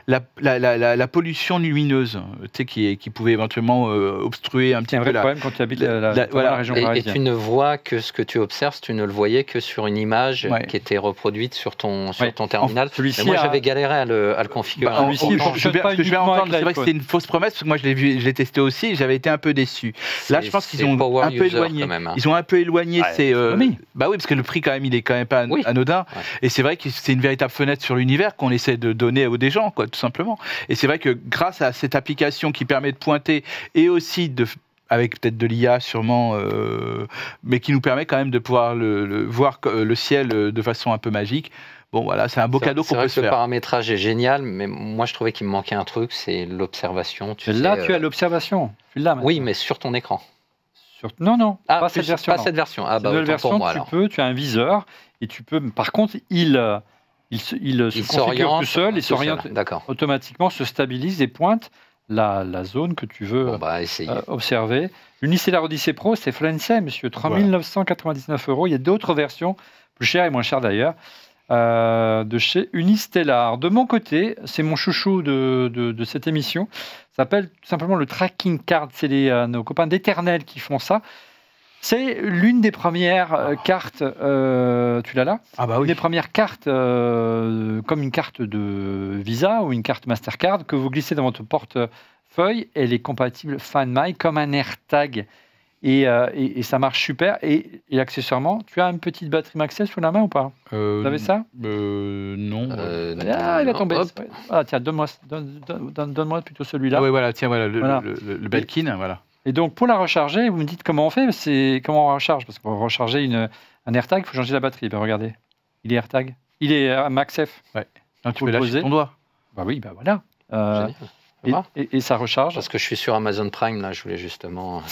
la pollution lumineuse, tu sais, qui pouvait éventuellement obstruer un petit peu. C'est un vrai problème quand tu habites la région parisienne. Et tu ne vois que ce que tu observes, tu ne le voyais que sur une image qui était reproduite sur ton terminal. Moi, j'avais galéré à le configurer. Je vais entendre, c'est vrai que c'était une fausse promesse, parce que moi, je l'ai testé aussi, et j'avais été un peu déçu. Là, je pense qu'ils ont un peu éloigné. Ils ont un peu éloigné ces... Bah oui, parce que le prix, quand même, il est quand même pas anodin. Et c'est vrai que c'est une véritable fenêtre sur l'univers qu'on essaie de donner aux des gens, quoi, tout simplement. Et c'est vrai que grâce à cette application qui permet de pointer, et aussi avec peut-être de l'IA sûrement, mais qui nous permet quand même de pouvoir voir le ciel de façon un peu magique. Bon, voilà, c'est un beau cadeau qu'on peut se faire. Le paramétrage est génial, mais moi, je trouvais qu'il me manquait un truc, c'est l'observation. Tu as l'observation. Tu l'as maintenant. Oui, mais sur ton écran. Non, pas cette version. Pas cette version. Ah, nouvelle version, pour moi, tu as un viseur, et tu peux... Par contre, il se configure tout seul, il s'oriente automatiquement, se stabilise et pointe la zone que tu veux observer. L'Unistellar Odyssey Pro, c'est français, monsieur, 3 999 €. Il y a d'autres versions, plus chères et moins chères d'ailleurs, de chez Unistellar. De mon côté, c'est mon chouchou de cette émission. Ça s'appelle tout simplement le Tracking Card. C'est nos copains d'Eternel qui font ça. C'est l'une des premières cartes, tu l'as là? Ah bah oui. Une des premières cartes, comme une carte de Visa ou une carte Mastercard, que vous glissez dans votre portefeuille. Elle est compatible Find My comme un AirTag. Et ça marche super. Et accessoirement, tu as une petite batterie MagSafe sous la main ou pas? Vous avez ça? Non. Il va tomber. Ah, tiens, donne-moi plutôt celui-là. Oui, voilà, tiens, le Belkin, voilà. Et donc, pour la recharger, vous me dites comment on fait, comment on recharge. Parce que pour recharger un AirTag, il faut changer la batterie. Ben, regardez, il est AirTag. Il est MagSafe. Ouais. Donc, tu peux lâcher ton doigt. Bah oui, bah voilà. Et ça recharge. Parce que je suis sur Amazon Prime, là, je voulais justement...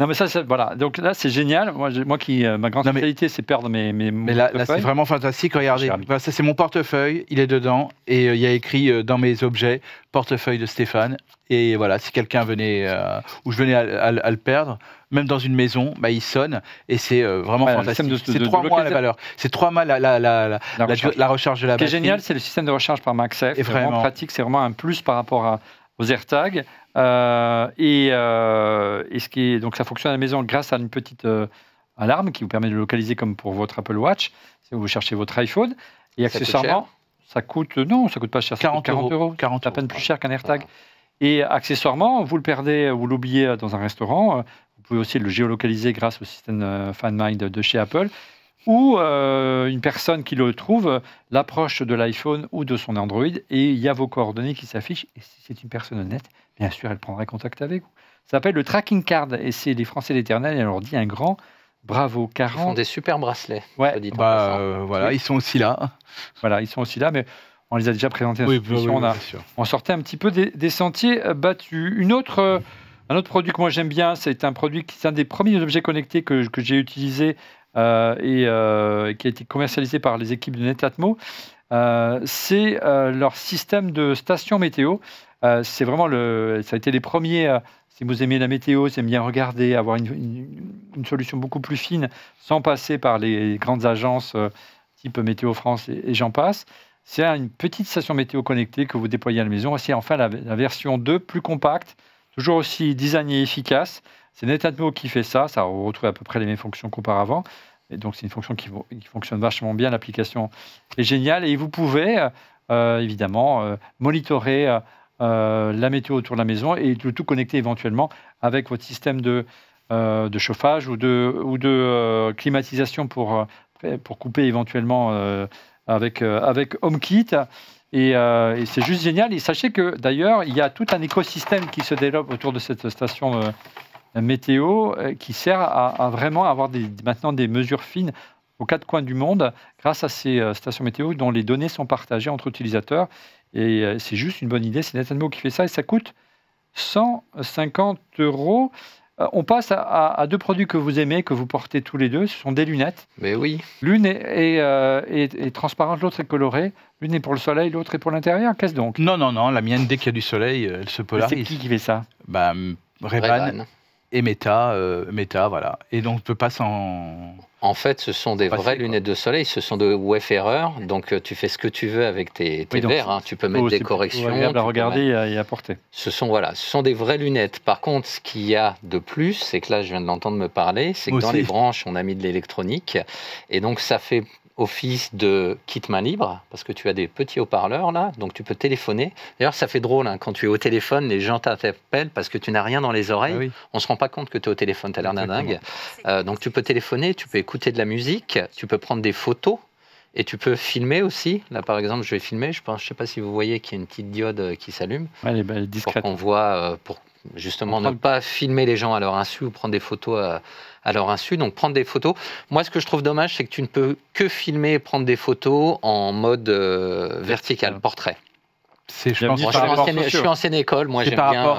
Non, mais ça, voilà. Donc là, c'est génial. Moi qui, ma grande spécialité, c'est perdre mes Mais là, c'est vraiment fantastique. Regardez, ça, c'est mon portefeuille. Il est dedans. Et il y a écrit dans mes objets, portefeuille de Stéphane. Et voilà, si quelqu'un venait, ou je venais à le perdre, même dans une maison, bah, il sonne. Et c'est vraiment fantastique. C'est 3 mois la valeur. C'est 3 mois la recharge de la batterie. Ce qui est génial, c'est le système de recharge par MagSafe. C'est vraiment pratique. C'est vraiment un plus par rapport aux AirTags. Donc ça fonctionne à la maison grâce à une petite alarme qui vous permet de localiser comme pour votre Apple Watch, si vous cherchez votre iPhone. Et accessoirement, ça coûte pas cher. 40 €. C'est à peine plus cher qu'un AirTag. Et accessoirement, vous le perdez, vous l'oubliez dans un restaurant, vous Vous pouvez aussi le géolocaliser grâce au système Find My de chez Apple. Ou une personne qui le trouve l'approche de l'iPhone ou de son Android et il y a vos coordonnées qui s'affichent. Et si c'est une personne honnête, bien sûr, elle prendra contact avec vous. Ça s'appelle le Tracking Card et c'est les Français l'éternel. Et on leur dit un grand bravo. 40... Ils font des super bracelets. Ouais. Voilà, ils sont aussi là. Voilà, ils sont aussi là, mais on les a déjà présentés. On sortait un petit peu des sentiers battus. Un autre produit que moi j'aime bien, c'est un produit qui est un des premiers objets connectés que j'ai utilisé. Qui a été commercialisé par les équipes de Netatmo, c'est leur système de station météo. C'est vraiment ça a été les premiers, si vous aimez la météo, si vous aimez bien regarder, avoir une solution beaucoup plus fine, sans passer par les grandes agences type Météo France et j'en passe. C'est une petite station météo connectée que vous déployez à la maison. C'est enfin la version 2, plus compacte, toujours aussi design et efficace. C'est Netatmo qui fait ça. Ça retrouve à peu près les mêmes fonctions qu'auparavant. Et donc, c'est une fonction qui fonctionne vachement bien. L'application est géniale. Et vous pouvez, évidemment, monitorer la météo autour de la maison et le tout connecter éventuellement avec votre système de chauffage ou de climatisation pour couper éventuellement avec HomeKit. Et c'est juste génial. Et sachez que, d'ailleurs, il y a tout un écosystème qui se développe autour de cette station météo qui sert à vraiment avoir maintenant des mesures fines aux quatre coins du monde grâce à ces stations météo dont les données sont partagées entre utilisateurs. Et c'est juste une bonne idée. C'est Netatmo qui fait ça et ça coûte 150 €. On passe à deux produits que vous aimez, que vous portez tous les deux. Ce sont des lunettes. Mais oui. L'une est transparente, l'autre est colorée. L'une est pour le soleil, l'autre est pour l'intérieur. Qu'est-ce donc ? Non. La mienne, dès qu'il y a du soleil, elle se polarise. C'est qui fait ça ? Ray-Ban. Et Meta, voilà. Et donc, on ne peut pas s'en... En fait, ce sont des vraies lunettes de soleil, ce sont de Wayfarer, donc tu fais ce que tu veux avec tes verres, hein. Tu peux mettre des corrections. C'est agréable à regarder et à porter. Ce sont des vraies lunettes. Par contre, ce qu'il y a de plus, c'est que là, je viens de l'entendre me parler, c'est que dans les branches, on a mis de l'électronique, et donc ça fait office de kit main libre, parce que tu as des petits haut-parleurs là, donc tu peux téléphoner. D'ailleurs, ça fait drôle, hein, quand tu es au téléphone, les gens t'appellent parce que tu n'as rien dans les oreilles. Oui. On ne se rend pas compte que tu es au téléphone, tu as l'air d'un dingue. Donc tu peux téléphoner, tu peux écouter de la musique, tu peux prendre des photos et tu peux filmer aussi. Là, par exemple, je vais filmer, je ne sais pas si vous voyez qu'il y a une petite diode qui s'allume. Elle est discrète. Pour qu'on voit, pour justement ne pas filmer les gens à leur insu ou prendre des photos à leur insu, donc prendre des photos. Moi, ce que je trouve dommage, c'est que tu ne peux que filmer et prendre des photos en mode vertical, portrait. Je suis ancienne école, moi j'aime bien.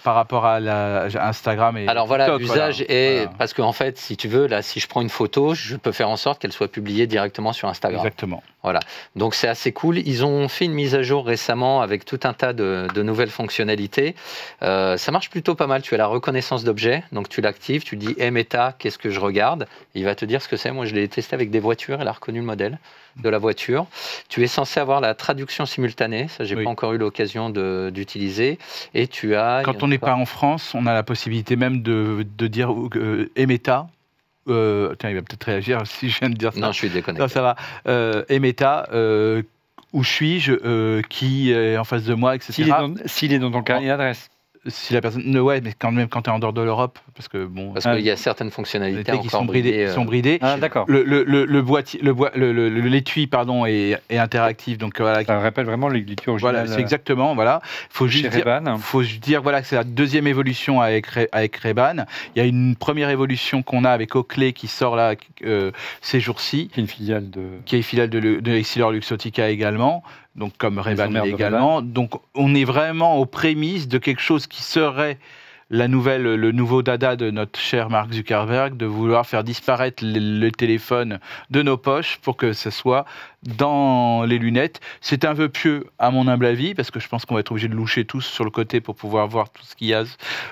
Par rapport à Instagram et alors voilà, l'usage est parce qu'en fait, si tu veux, là, si je prends une photo, je peux faire en sorte qu'elle soit publiée directement sur Instagram. Exactement. Voilà, donc c'est assez cool. Ils ont fait une mise à jour récemment avec tout un tas de nouvelles fonctionnalités. Ça marche plutôt pas mal. Tu as la reconnaissance d'objets, donc tu l'actives, tu dis hey, Meta, qu'est-ce que je regarde ? Il va te dire ce que c'est. Moi, je l'ai testé avec des voitures, elle a reconnu le modèle de la voiture. Tu es censé avoir la traduction simultanée, ça j'ai pas encore eu l'occasion d'utiliser. Et tu as... Quand on n'est pas en France, on a la possibilité même de dire hey, Meta. Tiens, il va peut-être réagir si je viens de dire ça. Non, je suis déconnecté. Non, ça va. Et Meta, où suis-je, qui est en face de moi, etc. S'il est dans ton carnet d'adresse. Si la personne, ouais, mais quand même quand tu es en dehors de l'Europe, parce que bon, parce qu'il y a certaines fonctionnalités qui sont bridées. Ah, d'accord. L'étui, pardon, est interactif, donc voilà. Ça rappelle vraiment l'étui original. Voilà, c'est exactement, voilà. Faut juste dire, voilà, que c'est la deuxième évolution avec Ray-Ban. Il y a une première évolution qu'on a avec Oakley qui sort là ces jours-ci, qui est une filiale de EssilorLuxottica également. Donc comme Ray-Ban également. Donc on est vraiment aux prémices de quelque chose qui serait le nouveau dada de notre cher Mark Zuckerberg, de vouloir faire disparaître le téléphone de nos poches pour que ce soit dans les lunettes. C'est un vœu pieux à mon humble avis, parce que je pense qu'on va être obligé de loucher tous sur le côté pour pouvoir voir tout ce qu'il y a,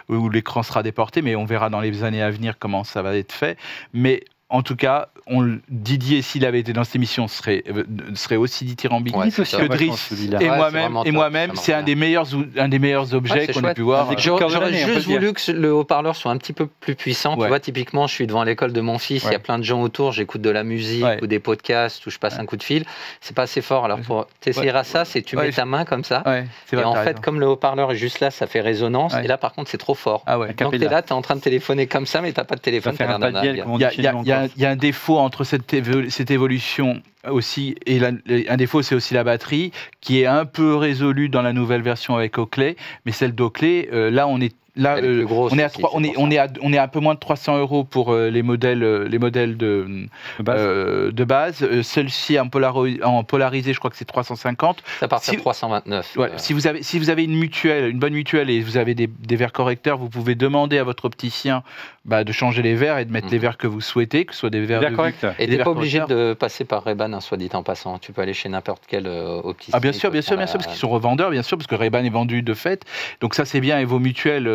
où l'écran sera déporté, mais on verra dans les années à venir comment ça va être fait. Mais en tout cas, Didier, s'il avait été dans cette émission, serait aussi dithyrambique que Driss et moi-même. C'est un des meilleurs objets qu'on ait pu voir. J'aurais juste voulu que le haut-parleur soit un petit peu plus puissant. Tu vois, typiquement, je suis devant l'école de mon fils, il y a plein de gens autour, j'écoute de la musique ou des podcasts où je passe un coup de fil. C'est pas assez fort. Alors, pour t'essayer ça, c'est tu mets ta main comme ça. Et en fait, comme le haut-parleur est juste là, ça fait résonance. Et là, par contre, c'est trop fort. Donc, t'es là, t'es en train de téléphoner comme ça, mais t'as pas de téléphone. Il y a un défaut entre cette évolution aussi, et un défaut, c'est aussi la batterie, qui est un peu résolue dans la nouvelle version avec Oakley, mais celle d'Oakley, là, on est à un peu moins de 300 € pour les modèles de base. Celle-ci en polarisé, je crois que c'est 350. Ça part à 329. Si vous avez une bonne mutuelle et vous avez des verres correcteurs, vous pouvez demander à votre opticien de changer les verres et de mettre les verres que vous souhaitez, que ce soit des verres correcteurs. Et tu n'es pas obligé de passer par Ray-Ban, soit dit en passant. Tu peux aller chez n'importe quel opticien. Ah bien sûr, parce qu'ils sont revendeurs, bien sûr, parce que Ray-Ban est vendu de fait. Donc ça c'est bien, et vos mutuelles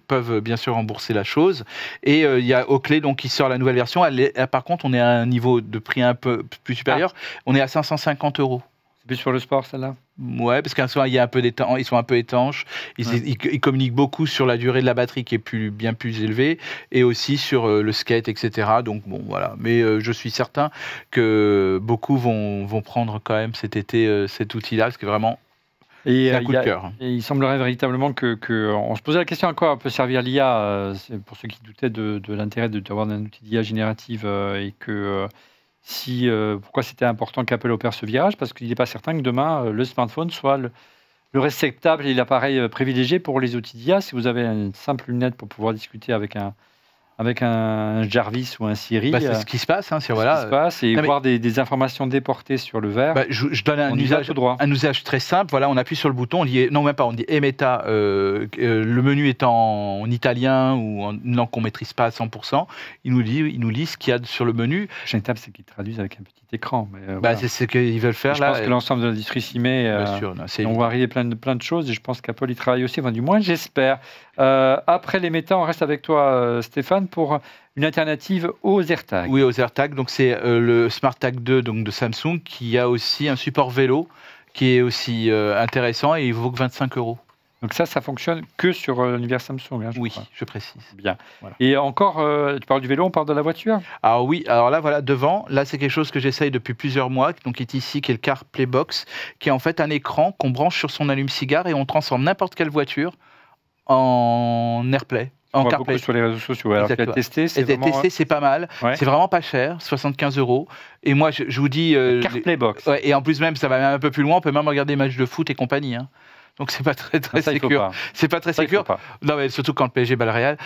peuvent bien sûr rembourser la chose. Et il y a Oakley qui sort la nouvelle version. Par contre, on est à un niveau de prix un peu plus supérieur. On est à 550 €. C'est plus sur le sport, celle-là? Ouais, parce ils sont un peu étanches. Ils communiquent beaucoup sur la durée de la batterie qui est bien plus élevée, et aussi sur le skate, etc. Donc bon, voilà. Mais je suis certain que beaucoup vont prendre quand même cet été cet outil-là, parce que vraiment. Et il semblerait véritablement que on se posait la question à quoi peut servir l'IA, pour ceux qui doutaient de l'intérêt d'avoir un outil d'IA générative, et que pourquoi c'était important qu'Apple opère ce virage, parce qu'il n'est pas certain que demain le smartphone soit le réceptacle et l'appareil privilégié pour les outils d'IA. Si vous avez une simple lunette pour pouvoir discuter avec un Jarvis ou un Siri. C'est ce qui se passe. Ce qui se passe, et voir des informations déportées sur le verre. Je donne un usage très simple. Voilà, on appuie sur le bouton, on dit Emeta, le menu est en italien ou en une langue qu'on ne maîtrise pas à 100%. Il nous lit ce qu'il y a sur le menu. La prochaine étape, c'est qu'ils traduisent avec un petit écran. C'est ce qu'ils veulent faire. Je pense que l'ensemble de l'industrie s'y met. On va arriver plein de choses, et je pense qu'Apple y travaille aussi. Du moins, j'espère. Après les Meta, on reste avec toi, Stéphane, pour une alternative aux AirTags. Oui, aux AirTags. Donc c'est le SmartTag 2 de Samsung, qui a aussi un support vélo qui est aussi intéressant, et il vaut que 25 €. Donc ça fonctionne que sur l'univers Samsung. Oui, je précise. Bien. Voilà. Et encore, tu parles du vélo, on parle de la voiture? Alors oui, alors là, voilà, devant, là c'est quelque chose que j'essaye depuis plusieurs mois, donc qui est ici, qui est le CarPlay Box, qui est en fait un écran qu'on branche sur son allume-cigare, et on transforme n'importe quelle voiture en AirPlay. On voit beaucoup sur les réseaux sociaux. Alors, tu as testé, c'est pas mal. Ouais. C'est vraiment pas cher, 75 €. Et moi, je vous dis... CarPlay Box. Et en plus même, ça va même un peu plus loin, on peut même regarder des matchs de foot et compagnie. Donc c'est pas très sécure. C'est pas très sécure. Non, mais surtout quand le PSG bat le Real.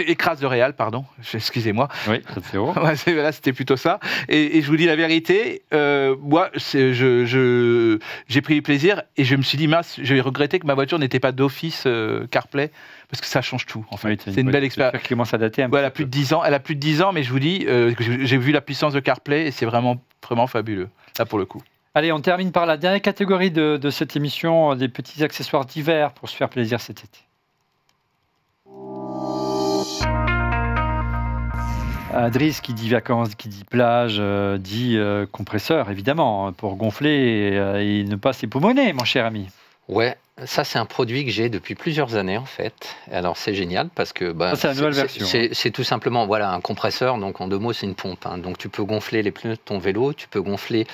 Écrase le Real, pardon. Excusez-moi. Oui, 7-0. Là, c'était plutôt ça. Et je vous dis la vérité, moi, j'ai pris du plaisir, et je me suis dit, mince, j'ai regretté que ma voiture n'était pas d'office CarPlay, parce que ça change tout. En fait. C'est une belle expérience. Qui commence à dater un peu. Elle a plus de 10 ans. Elle a plus de 10 ans, mais je vous dis, j'ai vu la puissance de CarPlay, et c'est vraiment fabuleux, là, pour le coup. Allez, on termine par la dernière catégorie de cette émission, des petits accessoires d'hiver pour se faire plaisir cet été. Driss, qui dit vacances, qui dit plage, dit compresseur, évidemment, pour gonfler et ne pas s'époumoner, mon cher ami. Ouais. Ça, c'est un produit que j'ai depuis plusieurs années, en fait. Alors, c'est génial parce que c'est la nouvelle version. C'est tout simplement un compresseur. Donc, en 2 mots, c'est une pompe. Donc, tu peux gonfler les pneus de ton vélo. Tu peux gonfler...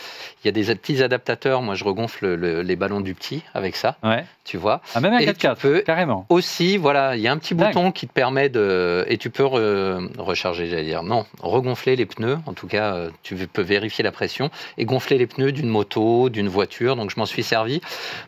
Il y a des petits adaptateurs. Moi, je regonfle les ballons du petit avec ça. Ouais. Tu vois. Ah, même un 4x4, carrément. Aussi, il y a un petit bouton qui te permet de... Et tu peux recharger, j'allais dire. Non, regonfler les pneus. En tout cas, tu peux vérifier la pression et gonfler les pneus d'une moto, d'une voiture. Donc, je m'en suis servi.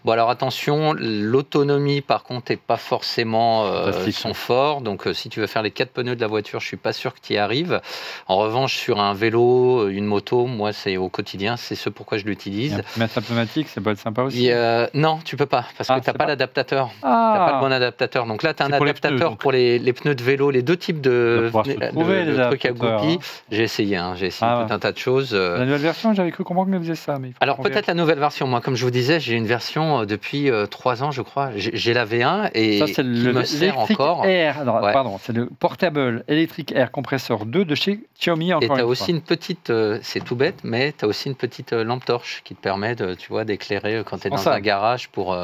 Bon, alors, attention... L'autonomie, par contre, n'est pas forcément son fort. Donc, si tu veux faire les 4 pneus de la voiture, je ne suis pas sûr que tu y arrives. En revanche, sur un vélo, une moto, moi, c'est au quotidien. C'est ce pourquoi je l'utilise. Mettre la pneumatique, ça peut être sympa aussi. Non, tu peux pas, parce que tu n'as pas l'adaptateur. Tu n'as pas le bon adaptateur. Donc là, tu as un adaptateur pour les pneus de vélo, les 2 types de trucs à goupilles. J'ai essayé tout un tas de choses. La nouvelle version, j'avais cru comprendre que faisait ça. Alors, peut-être la nouvelle version. Moi, comme je vous disais, j'ai une version depuis 3 3 ans, je crois. J'ai la V1 et ça, c'est qui me sert encore. Air, alors, pardon, c'est le Portable Electric Air Compressor 2 de chez Xiaomi. Et tu as aussi une petite, c'est tout bête, mais tu as aussi une petite lampe torche qui te permet d'éclairer quand tu es dans un garage pour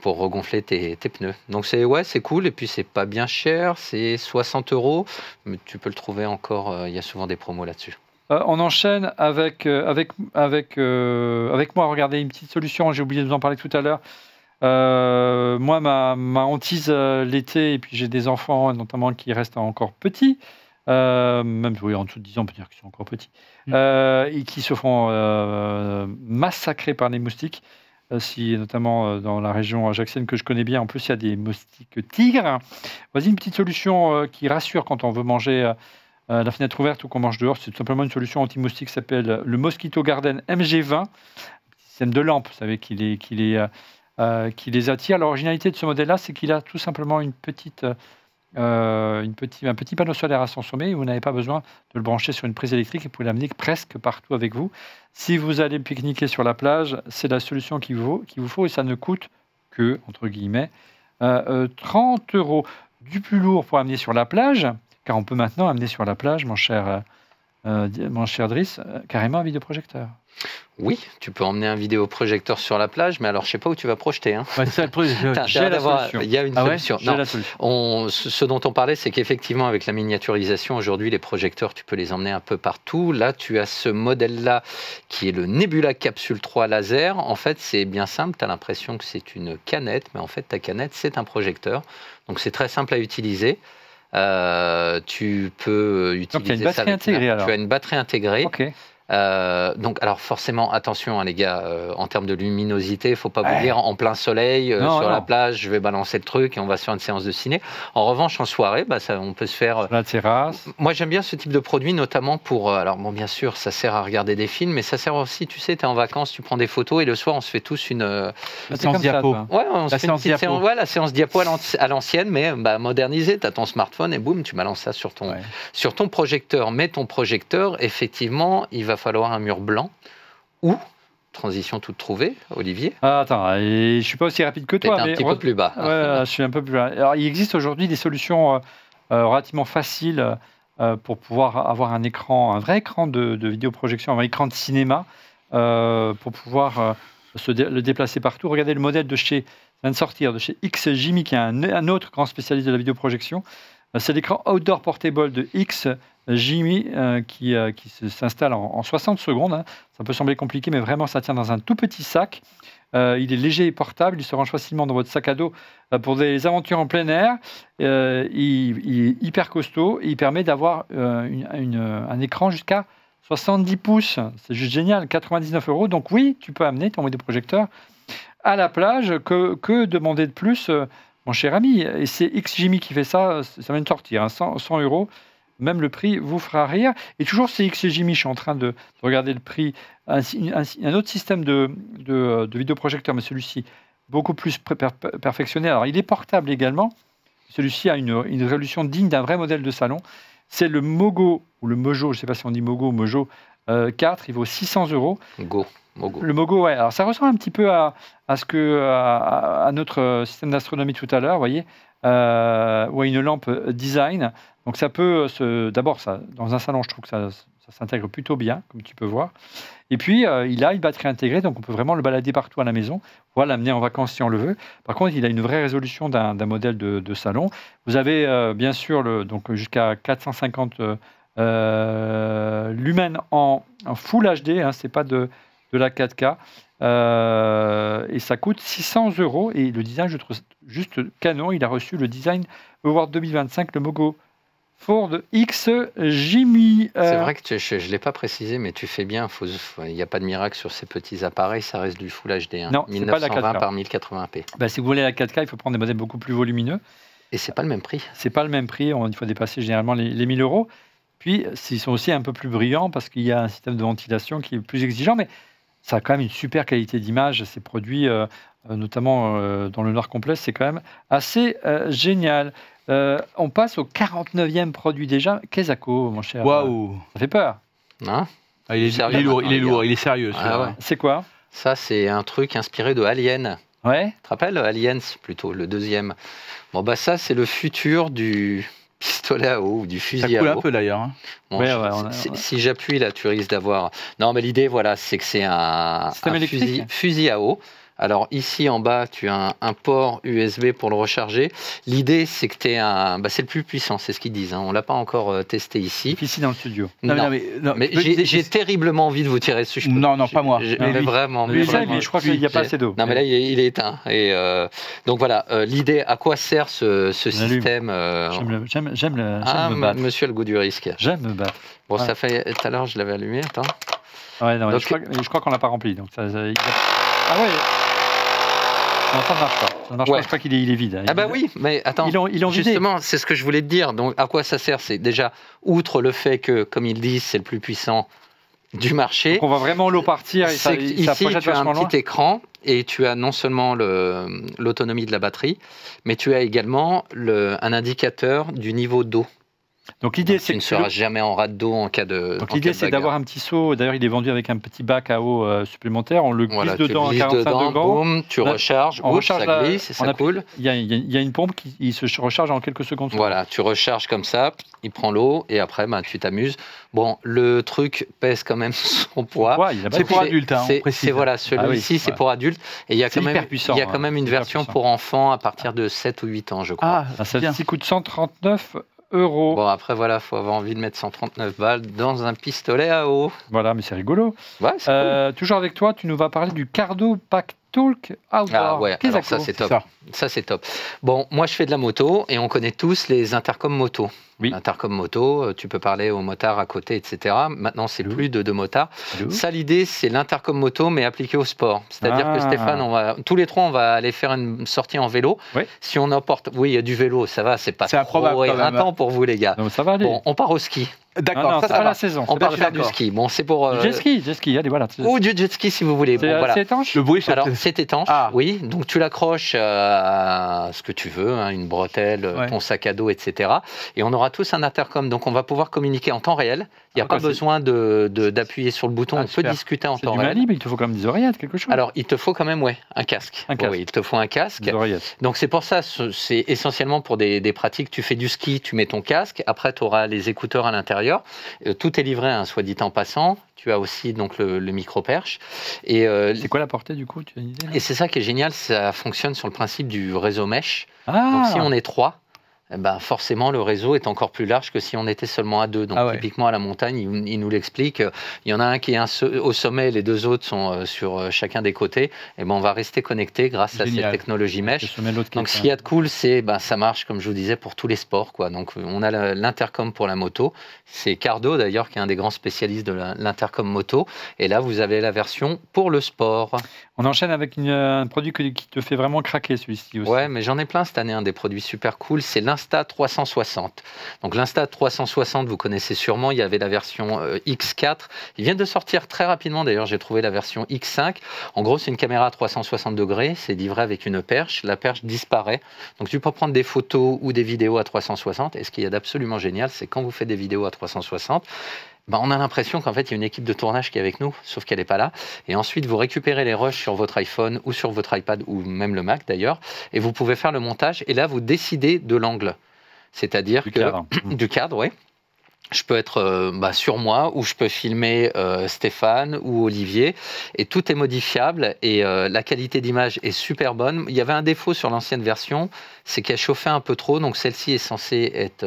regonfler tes pneus. Donc c'est cool, et puis c'est pas bien cher, c'est 60 €, mais tu peux le trouver encore, il y a souvent des promos là-dessus. On enchaîne avec moi. Regardez, une petite solution, j'ai oublié de vous en parler tout à l'heure. Moi, ma hantise l'été, et puis j'ai des enfants, notamment qui restent encore petits, même en dessous de 10 ans, on peut dire qu'ils sont encore petits, et qui se font massacrer par les moustiques. Notamment dans la région ajaxienne que je connais bien, en plus il y a des moustiques tigres. Voici une petite solution qui rassure quand on veut manger la fenêtre ouverte ou qu'on mange dehors. C'est tout simplement une solution anti-moustique qui s'appelle le Mosquito Garden MG20, un système de lampe, vous savez, qui les attire. L'originalité de ce modèle-là, c'est qu'il a tout simplement un petit panneau solaire à son sommet, et vous n'avez pas besoin de le brancher sur une prise électrique, et vous pouvez l'amener presque partout avec vous. Si vous allez pique-niquer sur la plage, c'est la solution qu'il vous faut, et ça ne coûte que, entre guillemets, 30 €. Du plus lourd pour amener sur la plage, car on peut maintenant amener sur la plage, mon cher Driss, carrément un vidéoprojecteur. Oui, tu peux emmener un vidéoprojecteur sur la plage, mais alors je ne sais pas où tu vas projeter. Hein. Ouais, c'est la solution. Il y a une solution. Non, ce dont on parlait, c'est qu'effectivement, avec la miniaturisation, aujourd'hui, les projecteurs, tu peux les emmener un peu partout. Là, tu as ce modèle-là, qui est le Nebula Capsule 3 laser. En fait, c'est bien simple. Tu as l'impression que c'est une canette, mais en fait, ta canette, c'est un projecteur. Donc, c'est très simple à utiliser. Tu peux utiliser. Donc, tu as une batterie intégrée, alors. Tu as une batterie intégrée. OK. Donc, alors forcément, attention, hein, les gars, en termes de luminosité, il ne faut pas vous dire en plein soleil, sur la plage, je vais balancer le truc et on va sur une séance de ciné. En revanche, en soirée, on peut se faire. Sur la terrasse. Moi, j'aime bien ce type de produit, notamment pour. Alors, bon, bien sûr, ça sert à regarder des films, mais ça sert aussi, tu sais, tu es en vacances, tu prends des photos, et le soir, on se fait tous une. La séance diapo. Ouais, on se fait une petite séance. Ouais, la séance diapo à l'ancienne, mais modernisée. Tu as ton smartphone et boum, tu balances ça sur ton projecteur. Mais ton projecteur, effectivement, il va falloir un mur blanc ou transition toute trouvée, Olivier. Attends, je ne suis pas aussi rapide que toi. Un petit peu plus bas. Ouais, je suis un peu plus bas. Alors, il existe aujourd'hui des solutions relativement faciles pour pouvoir avoir un vrai écran de vidéoprojection, un écran de cinéma, pour pouvoir le déplacer partout. Regardez le modèle de chez XGIMI, qui est un autre grand spécialiste de la vidéoprojection. C'est l'écran Outdoor Portable de XGIMI qui s'installe en 60 secondes. Hein. Ça peut sembler compliqué, mais vraiment, ça tient dans un tout petit sac. Il est léger et portable. Il se range facilement dans votre sac à dos pour des aventures en plein air. Il est hyper costaud et il permet d'avoir un écran jusqu'à 70 pouces. C'est juste génial, 99 €. Donc oui, tu peux amener ton vidéoprojecteur à la plage. Que demander de plus mon cher ami, et c'est XGIMI qui fait ça, ça vient de sortir, hein, 100 €, même le prix vous fera rire. Et toujours c'est XGIMI, je suis en train de regarder le prix, un autre système de vidéoprojecteur, mais celui-ci beaucoup plus perfectionné. Alors il est portable également, celui-ci a une résolution digne d'un vrai modèle de salon. C'est le Mogo, ou le Mojo, je ne sais pas si on dit Mogo ou Mojo 4, il vaut 600 €. Mogo. Le Mogo, ouais. Alors ça ressemble un petit peu à notre système d'astronomie tout à l'heure, vous voyez, ou à une lampe design. Donc ça peut d'abord, dans un salon, je trouve que ça s'intègre plutôt bien, comme tu peux voir. Et puis il a une batterie intégrée, donc on peut vraiment le balader partout à la maison, voilà, l'amener en vacances si on le veut. Par contre, il a une vraie résolution d'un modèle de salon. Vous avez bien sûr donc jusqu'à 450 lumens en Full HD, hein, c'est pas de la 4K, et ça coûte 600 €. Et le design, je trouve juste canon. Il a reçu le Design Award 2025, le Mogo Ford XGIMI. C'est vrai que je ne l'ai pas précisé, mais tu fais bien. Il n'y a pas de miracle sur ces petits appareils, ça reste du Full HD. Hein. Non, 1920 par 1080p. Si vous voulez la 4K, il faut prendre des modèles beaucoup plus volumineux. Et c'est pas le même prix. C'est pas le même prix. Il faut dépasser généralement les 1000 €. Puis, ils sont aussi un peu plus brillants parce qu'il y a un système de ventilation qui est plus exigeant, mais ça a quand même une super qualité d'image. Ces produits, notamment dans le noir complet, c'est quand même assez génial. On passe au 49e produit déjà. Kezako, mon cher. Waouh. Ça fait peur. Hein, il est lourd, il est sérieux. Ah ouais. C'est quoi? Ça, c'est un truc inspiré de Alien. Ouais. Tu te rappelles, Aliens, plutôt, le deuxième. Bon, bah ça, c'est le futur du pistolet à eau ou du fusil à eau. Ça coule un peu d'ailleurs. Hein. Bon, si j'appuie là, tu risques d'avoir... Non, mais l'idée, voilà, c'est que c'est un fusil à eau. Alors ici en bas, tu as un port USB pour le recharger. L'idée, c'est que tu es c'est le plus puissant, c'est ce qu'ils disent. Hein. On ne l'a pas encore testé ici. Ici dans le studio. Non, mais j'ai terriblement envie de vous tirer dessus. Non, pas moi. Mais vraiment. Mais je crois qu'il n'y a pas assez d'eau. Non, mais là, il est éteint. Et donc voilà, l'idée, à quoi sert ce système J'aime me battre. Monsieur a le goût du risque. J'aime me battre. Bon, ça fait... Tout à l'heure, je l'avais allumé. Attends. Ouais, non, donc, je crois qu'on ne l'a pas rempli. Donc Ah ouais. Non, ça ne marche pas. Ça ne marche pas, je crois qu'il est vide. Ah bah oui, mais attends, justement, c'est ce que je voulais te dire. Donc, à quoi ça sert? C'est déjà, outre le fait que, comme ils disent, c'est le plus puissant du marché. Donc on voit vraiment l'eau partir. Ici, tu as un petit écran et tu as non seulement l'autonomie de la batterie, mais tu as également un indicateur du niveau d'eau. Donc l'idée, c'est que tu ne seras jamais en rade d'eau en cas de. Donc l'idée, c'est d'avoir un petit seau. D'ailleurs, il est vendu avec un petit bac à eau supplémentaire. On le glisse dedans à 45 degrés. Boum, tu recharges. Ça glisse et ça coule. Il y a une pompe qui se recharge en quelques secondes. Voilà, tu recharges comme ça. Il prend l'eau et après, tu t'amuses. Bon, le truc pèse quand même son poids. C'est pour adultes, hein, on précise. Voilà, celui-ci, c'est pour adultes. Et il y a quand même une version pour enfants à partir de 7 ou 8 ans, je crois. Celle-ci coûte 139 €. Bon, après, voilà, il faut avoir envie de mettre 139 balles dans un pistolet à eau. Voilà, mais c'est rigolo. Ouais, cool. Toujours avec toi, tu nous vas parler du Cardo Pack Talk Outdoor. Ah ouais, alors ça, c'est top. Ça, c'est top. Bon, moi, je fais de la moto et on connaît tous les intercoms moto. Oui. Intercom moto, tu peux parler aux motards à côté, etc. Maintenant, c'est plus de motards. Ça, l'idée, c'est l'intercom moto, mais appliqué au sport. C'est-à-dire que Stéphane, tous les trois, on va aller faire une sortie en vélo. Oui. Si on emporte... Oui, il y a du vélo, ça va, c'est pas trop éreintant pour vous, les gars. Non, ça va aller. Bon, on part au ski. D'accord, ça va la saison. On part faire du ski. Bon, c'est pour... Jet ski, allez, voilà. Ou du jet ski, si vous voulez. C'est voilà. étanche? Le bruit, alors, c'est étanche, oui. Donc, tu l'accroches à ce que tu veux, hein, une bretelle, ton sac à dos, etc. Et on aura tous un intercom. Donc, on va pouvoir communiquer en temps réel. Il n'y a pas besoin d'appuyer sur le bouton. On peut discuter en temps réel. C'est du Mali, mais il te faut quand même des oreillettes, quelque chose. Alors, il te faut quand même, un casque. Oui, il te faut un casque. Des oreillettes. Donc, c'est pour ça, c'est essentiellement pour des pratiques. Tu fais du ski, tu mets ton casque. Après, tu auras les écouteurs à l'intérieur. Tout est livré, soit dit en passant. Tu as aussi donc le micro-perche. C'est quoi la portée, du coup? Tu as une idée, là? Et c'est ça qui est génial, ça fonctionne sur le principe du réseau mesh. Ah. Donc, si on est 3, forcément, le réseau est encore plus large que si on était seulement à 2. Donc, typiquement, à la montagne, il nous l'explique. Il y en a un qui est au sommet, les deux autres sont sur chacun des côtés. Et on va rester connectés grâce à cette technologie mesh. Donc, ce qu'il y a de cool, c'est ça marche, comme je vous disais, pour tous les sports, quoi. Donc, on a l'intercom pour la moto. C'est Cardo, d'ailleurs, qui est un des grands spécialistes de l'intercom moto. Et là, vous avez la version pour le sport. On enchaîne avec un produit qui te fait vraiment craquer, celui-ci aussi. Ouais, mais j'en ai plein cette année, des produits super cool. C'est l'Insta360. Donc l'Insta360, vous connaissez sûrement, il y avait la version X4. Ils viennent de sortir très rapidement, d'ailleurs, j'ai trouvé la version X5. En gros, c'est une caméra à 360 degrés, c'est livré avec une perche. La perche disparaît. Donc tu peux prendre des photos ou des vidéos à 360. Et ce qu'il y a d'absolument génial, c'est quand vous faites des vidéos à 360, on a l'impression qu'en fait, il y a une équipe de tournage qui est avec nous, sauf qu'elle n'est pas là. Et ensuite, vous récupérez les rushs sur votre iPhone ou sur votre iPad ou même le Mac d'ailleurs, et vous pouvez faire le montage. Et là, vous décidez de l'angle, c'est-à-dire du cadre, oui. Je peux être sur moi ou je peux filmer Stéphane ou Olivier et tout est modifiable et la qualité d'image est super bonne. Il y avait un défaut sur l'ancienne version, c'est qu'elle chauffait un peu trop, donc celle-ci est censée être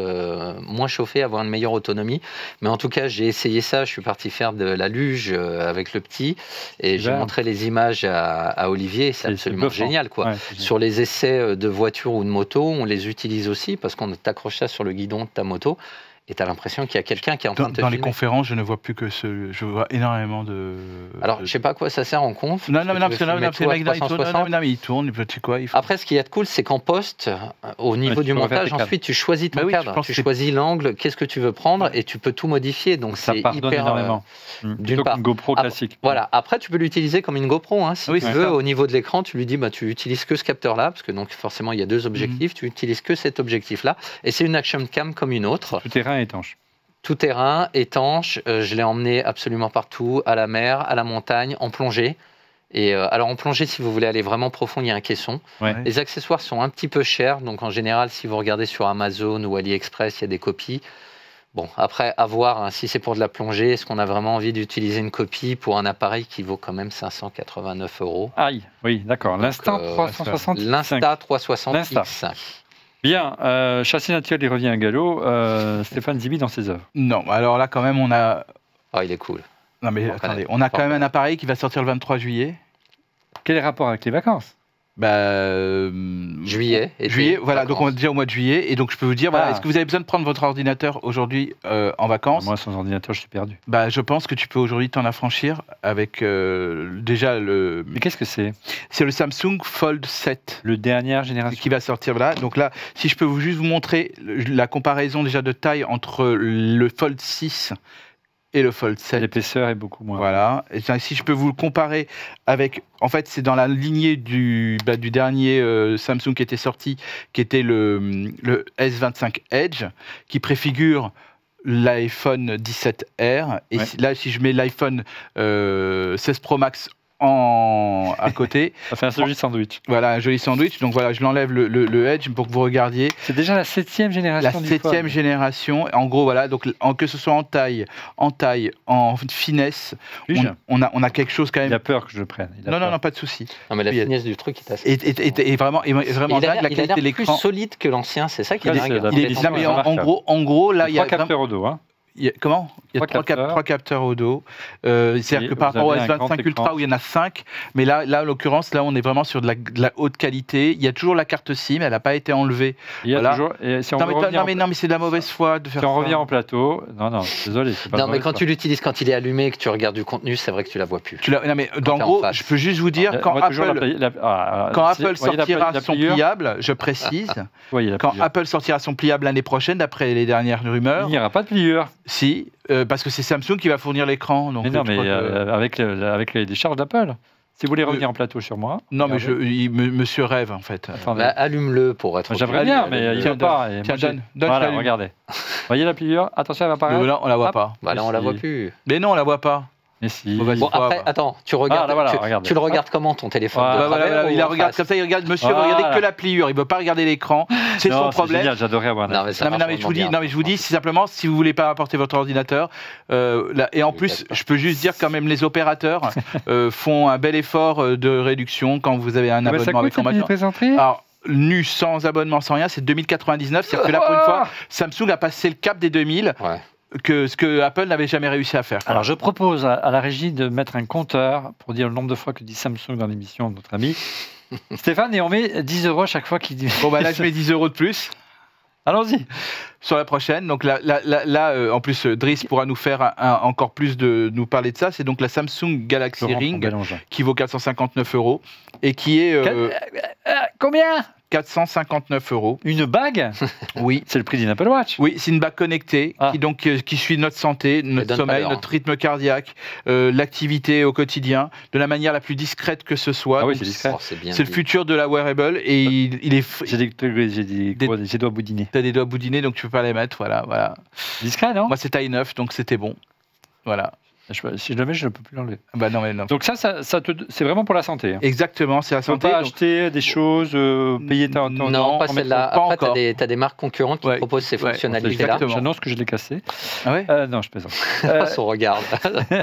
moins chauffée, avoir une meilleure autonomie. Mais en tout cas, j'ai essayé ça, je suis parti faire de la luge avec le petit et j'ai montré les images à Olivier, c'est absolument génial, quoi. Ouais, sur les essais de voiture ou de moto, on les utilise aussi parce qu'on t'accroche ça sur le guidon de ta moto. Et tu as l'impression qu'il y a quelqu'un qui est en train de te filmer. Dans les conférences, je ne vois plus que je vois énormément de... Alors, je ne sais pas à quoi ça sert en conf. Non, parce que il tourne, tu sais quoi. Après, ce qu'il y a de cool, c'est qu'en post, au niveau du montage, ensuite, tu choisis ton cadre. Tu choisis l'angle, qu'est-ce que tu veux prendre, et tu peux tout modifier. Donc, ça pardonne énormément. D'une part. Une GoPro classique. Voilà. Après, tu peux l'utiliser comme une GoPro. Si tu veux, au niveau de l'écran, tu lui dis, tu utilises que ce capteur-là, parce que donc forcément, il y a deux objectifs. Tu utilises que cet objectif-là. Et c'est une action cam comme une autre. Tout terrain étanche. Tout terrain, étanche, je l'ai emmené absolument partout, à la mer, à la montagne, en plongée. Et alors en plongée, si vous voulez aller vraiment profond, il y a un caisson. Ouais. Les accessoires sont un petit peu chers, donc en général, si vous regardez sur Amazon ou AliExpress, il y a des copies. Bon, après, à voir, hein, si c'est pour de la plongée, est-ce qu'on a vraiment envie d'utiliser une copie pour un appareil qui vaut quand même 589 €? Aïe, oui, d'accord. L'Insta 360. L'Insta 360X5. Bien, Châssis Naturel, il revient à galop. Stéphane Zibi dans ses œuvres. Non, alors là, quand même, on a... Ah, il est cool. Non, mais attendez, on a quand même un appareil qui va sortir le 23 juillet. Quel est le rapport avec les vacances? Juillet, voilà, donc on est déjà au mois de juillet, et donc je peux vous dire, voilà, est-ce que vous avez besoin de prendre votre ordinateur aujourd'hui en vacances? Moi, sans ordinateur, je suis perdu. Je pense que tu peux aujourd'hui t'en affranchir avec déjà le... Mais qu'est-ce que c'est? C'est le Samsung Fold 7. Le dernière génération. Qui va sortir, voilà. Donc là, si je peux juste vous montrer la comparaison déjà de taille entre le Fold 6 et le Fold 7. L'épaisseur est beaucoup moins. Voilà. Et si je peux vous le comparer avec... En fait, c'est dans la lignée du dernier Samsung qui était sorti, qui était le S25 Edge, qui préfigure l'iPhone 17R. Et là, si je mets l'iPhone 16 Pro Max à côté. Ça fait un joli sandwich. Voilà, un joli sandwich. Donc voilà, je l'enlève le Edge pour que vous regardiez. C'est déjà la 7e génération. La 7e génération. En gros, voilà, donc que ce soit en taille, en finesse, on a quelque chose quand même. Il a peur que je le prenne. Non, pas de souci. Non, mais la finesse du truc est assez. Et vraiment dingue, la qualité de l'écran. Il a l'air plus solide que l'ancien, c'est ça qui est dingue. En gros, là, il y a 3 capteurs au dos, hein. Comment? Il y a 3 capteurs au dos. C'est-à-dire que par rapport au S25 Ultra où il y en a 5, mais là en l'occurrence, là on est vraiment sur de la haute qualité. Il y a toujours la carte SIM, elle n'a pas été enlevée. Il y a toujours. Non mais c'est de la mauvaise foi de faire ça. Si on revient en plateau, non, désolé. Non mais quand tu l'utilises, quand il est allumé et que tu regardes du contenu, c'est vrai que tu la vois plus. Non mais en gros, je peux juste vous dire quand Apple sortira son pliable, je précise, quand Apple sortira son pliable l'année prochaine, d'après les dernières rumeurs, il n'y aura pas de plieur. Si, parce que c'est Samsung qui va fournir l'écran. Mais non, mais avec les charges d'Apple. Si vous voulez revenir en plateau sur moi. Non, mais monsieur rêve, en fait. Allume-le pour être... J'aimerais bien, mais il ne veut pas. Tiens, donne. Voilà, regardez. Voyez la pliure? Attention, elle va apparaître. Là, on la voit pas. Là, on la voit plus. Mais non, on la voit pas. Mais si. Bon, après, attends, tu regardes, tu le regardes comment ton téléphone? Il la regarde comme ça, il regarde, monsieur, regardez que la pliure, il ne veut pas regarder l'écran, c'est son problème. Génial, j'adorais avoir non, mais je vous dis, simplement, si vous ne voulez pas apporter votre ordinateur, et en plus, je peux juste dire quand même, les opérateurs font un bel effort de réduction quand vous avez un abonnement avec formation. Alors, nu, sans abonnement, sans rien, c'est 2099, c'est-à-dire que là, pour une fois, Samsung a passé le cap des 2000. Ce que Apple n'avait jamais réussi à faire. Alors, je propose à la régie de mettre un compteur pour dire le nombre de fois que dit Samsung dans l'émission de notre ami Stéphane, et on met 10 € chaque fois qu'il dit... Bon, là, je mets 10 € de plus. Allons-y. Sur la prochaine. Donc là, en plus, Driss pourra nous faire encore plus nous parler de ça. C'est donc la Samsung Galaxy Ring qui vaut 459 € et qui est... Combien? 459 €. Une bague? Oui. C'est le prix d'une Apple Watch? Oui, c'est une bague connectée qui suit notre santé, notre sommeil, notre rythme cardiaque, l'activité au quotidien, de la manière la plus discrète que ce soit. Ah oui, c'est discret. C'est le futur de la wearable et il est... J'ai des doigts boudinés. Tu as des doigts boudinés, donc tu peux pas les mettre, voilà. Discret, non? Moi, c'est taille 9, donc c'était bon. Voilà. Si je le mets, je ne peux plus l'enlever. Non. Donc c'est vraiment pour la santé. Hein. Exactement, c'est la santé. Tu ne peux pas acheter des choses, payer ton... Non, pas celle-là. Après, tu as des marques concurrentes qui proposent ces fonctionnalités-là. J'annonce que je l'ai cassé. Ah ouais non, je plaisante. Son regard.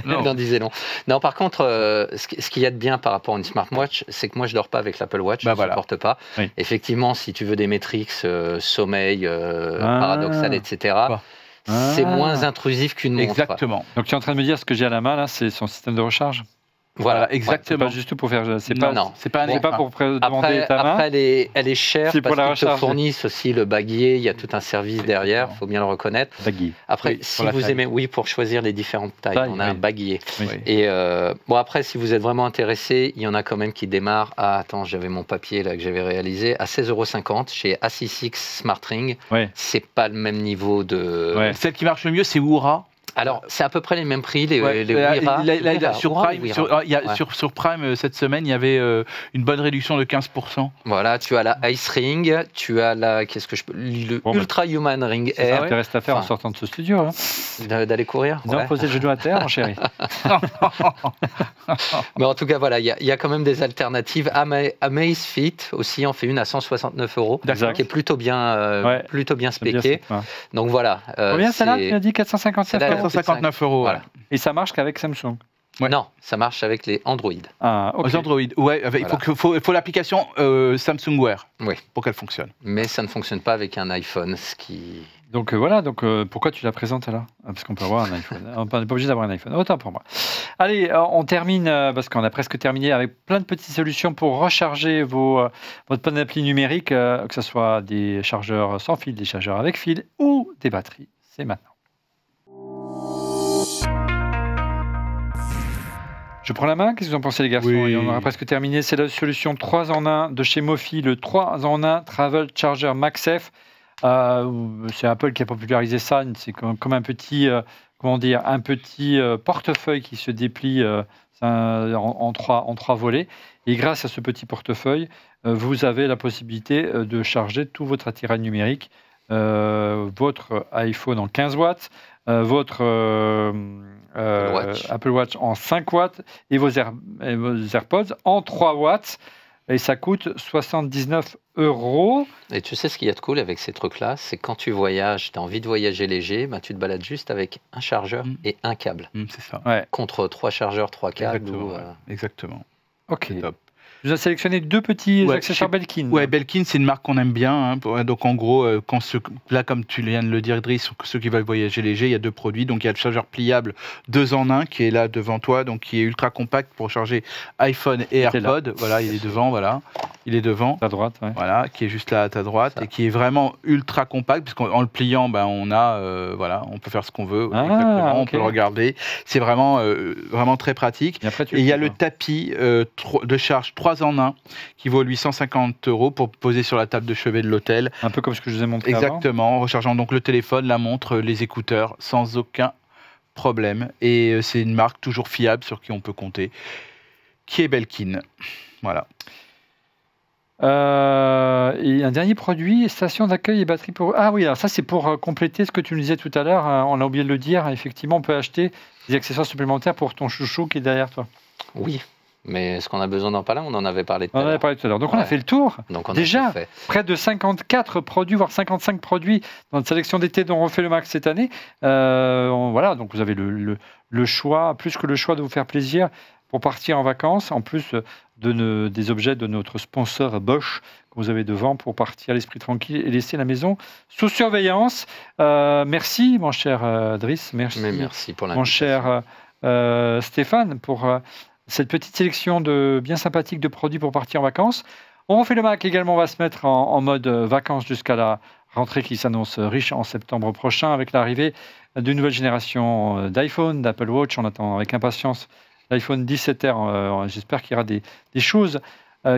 Non, disait long. Non, par contre, ce qu'il y a de bien par rapport à une smartwatch, c'est que moi, je ne dors pas avec l'Apple Watch, je ne supporte pas. Oui. Effectivement, si tu veux des métriques, sommeil, paradoxal, etc., c'est moins intrusif qu'une montre. Exactement. Donc tu es en train de me dire ce que j'ai à la main là, c'est son système de recharge? Voilà, exactement. C'est pas juste pour faire. C'est pas pour demander ta main. Après, elle est chère parce qu'ils te fournissent aussi le baguier. Il y a tout un service derrière. Il faut bien le reconnaître. Baguier. Après, si vous aimez, pour choisir les différentes tailles, on a un baguier. Oui. Et après, si vous êtes vraiment intéressé, il y en a quand même qui démarrent à. Attends, j'avais mon papier là que j'avais réalisé à 16,50 € chez A66 Smart Ring. Oui. C'est pas le même niveau de. Celle qui marche le mieux, c'est Oura. Alors, c'est à peu près les mêmes prix, les Wira. Sur Prime, cette semaine, il y avait une bonne réduction de 15%. Voilà, tu as la Ice Ring, tu as le Ultra Human Ring Air. Ça te reste à faire en sortant de ce studio. D'aller courir. Non, poser le genou à terre, mon chéri. Mais en tout cas, voilà, il y a quand même des alternatives. Amazfit aussi en fait une à 169 €, qui est plutôt bien spéquée. Donc voilà. Combien celle-là, tu as dit 459 €. 459 €. Voilà. Et ça marche qu'avec Samsung. Non, ça marche avec les Android. Ah, okay. Les Android, il faut l'application Samsung Wear pour qu'elle fonctionne. Mais ça ne fonctionne pas avec un iPhone, ce qui... Donc pourquoi tu la présentes là? Parce qu'on peut avoir un iPhone. On n'est pas obligé d'avoir un iPhone. Autant pour moi. Allez, on termine, parce qu'on a presque terminé, avec plein de petites solutions pour recharger votre panoplie numérique, que ce soit des chargeurs sans fil, des chargeurs avec fil ou des batteries. C'est maintenant. Je prends la main, qu'est-ce que vous en pensez les garçons? Oui. On aura presque terminé, c'est la solution 3 en 1 de chez Mophie, le 3 en 1 Travel Charger MagSafe. C'est Apple qui a popularisé ça, c'est comme un petit, portefeuille qui se déplie en trois volets. Et grâce à ce petit portefeuille, vous avez la possibilité de charger tout votre attirail numérique, votre iPhone en 15 watts, votre Apple Watch en 5 watts et vos AirPods en 3 watts. Et ça coûte 79 €. Et tu sais ce qu'il y a de cool avec ces trucs-là, c'est quand tu voyages, tu as envie de voyager léger, tu te balades juste avec un chargeur et un câble. C'est ça. Contre 3 chargeurs, 3 câbles. Exactement. Ok. Top. Vous avez sélectionné 2 petits accessoires Belkin. Ouais, Belkin, c'est une marque qu'on aime bien. Donc en gros, là, comme tu viens de le dire, Driss, ceux qui veulent voyager léger, il y a 2 produits. Donc il y a le chargeur pliable 2 en 1 qui est là devant toi, donc qui est ultra compact pour charger iPhone et AirPod. Voilà, il est devant. Voilà, il est devant. À droite. Voilà, qui est juste là à ta droite et qui est vraiment ultra compact puisqu'en le pliant, on peut faire ce qu'on veut. On peut le regarder. C'est vraiment très pratique. Et il y a le tapis de charge 3 en 1 qui vaut 850 € pour poser sur la table de chevet de l'hôtel. Un peu comme ce que je vous ai montré Exactement, avant. en rechargeant donc le téléphone, la montre, les écouteurs sans aucun problème. Et c'est une marque toujours fiable sur qui on peut compter, qui est Belkin. Voilà. Et un dernier produit, station d'accueil et batterie pour... Ah oui, alors ça c'est pour compléter ce que tu nous disais tout à l'heure, on a oublié de le dire, effectivement on peut acheter des accessoires supplémentaires pour ton chouchou qui est derrière toi. Oui. Mais est-ce qu'on a besoin d'en parler? On en avait parlé tout à l'heure. On en avait parlé tout à l'heure. Donc on a fait le tour. Donc déjà, près de 54 produits, voire 55 produits dans notre sélection d'été dont on fait le max cette année. Voilà, donc vous avez le choix, plus que le choix de vous faire plaisir pour partir en vacances, en plus des objets de notre sponsor Bosch que vous avez devant pour partir l'esprit tranquille et laisser la maison sous surveillance. Merci, mon cher Driss. Merci pour l'invitation. Mon cher Stéphane, pour... cette petite sélection bien sympathique de produits pour partir en vacances. On refait le Mac également, on va se mettre en mode vacances jusqu'à la rentrée qui s'annonce riche en septembre prochain avec l'arrivée d'une nouvelle génération d'iPhone, d'Apple Watch. On attend avec impatience l'iPhone 17R. J'espère qu'il y aura des choses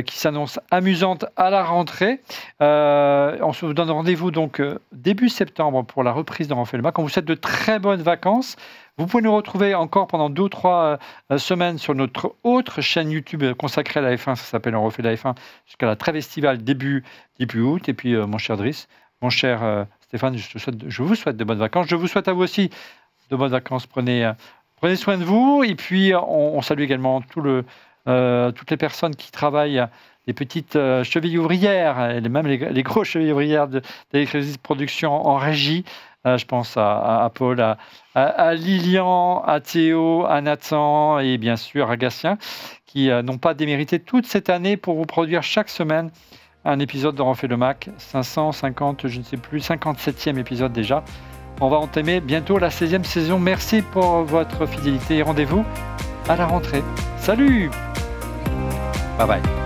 qui s'annoncent amusantes à la rentrée. On se donne rendez-vous donc début septembre pour la reprise de On refait le Mac. On vous souhaite de très bonnes vacances. Vous pouvez nous retrouver encore pendant 2 ou 3 semaines sur notre autre chaîne YouTube consacrée à la F1. Ça s'appelle On refait la F1 jusqu'à la trêve estivale début août. Et puis, mon cher Driss, mon cher Stéphane, je vous souhaite de bonnes vacances. Je vous souhaite à vous aussi de bonnes vacances. Prenez soin de vous. Et puis, on salue également toutes les personnes qui travaillent, les petites chevilles ouvrières, et même les grosses chevilles ouvrières d'Electricity Production en régie. Je pense à Paul, à Lilian, à Théo, à Nathan et bien sûr à Gatien, qui n'ont pas démérité toute cette année pour vous produire chaque semaine un épisode de Refait le Mac, 550, je ne sais plus, 57e épisode déjà. On va entamer bientôt la 16e saison. Merci pour votre fidélité et rendez-vous à la rentrée. Salut! Bye bye.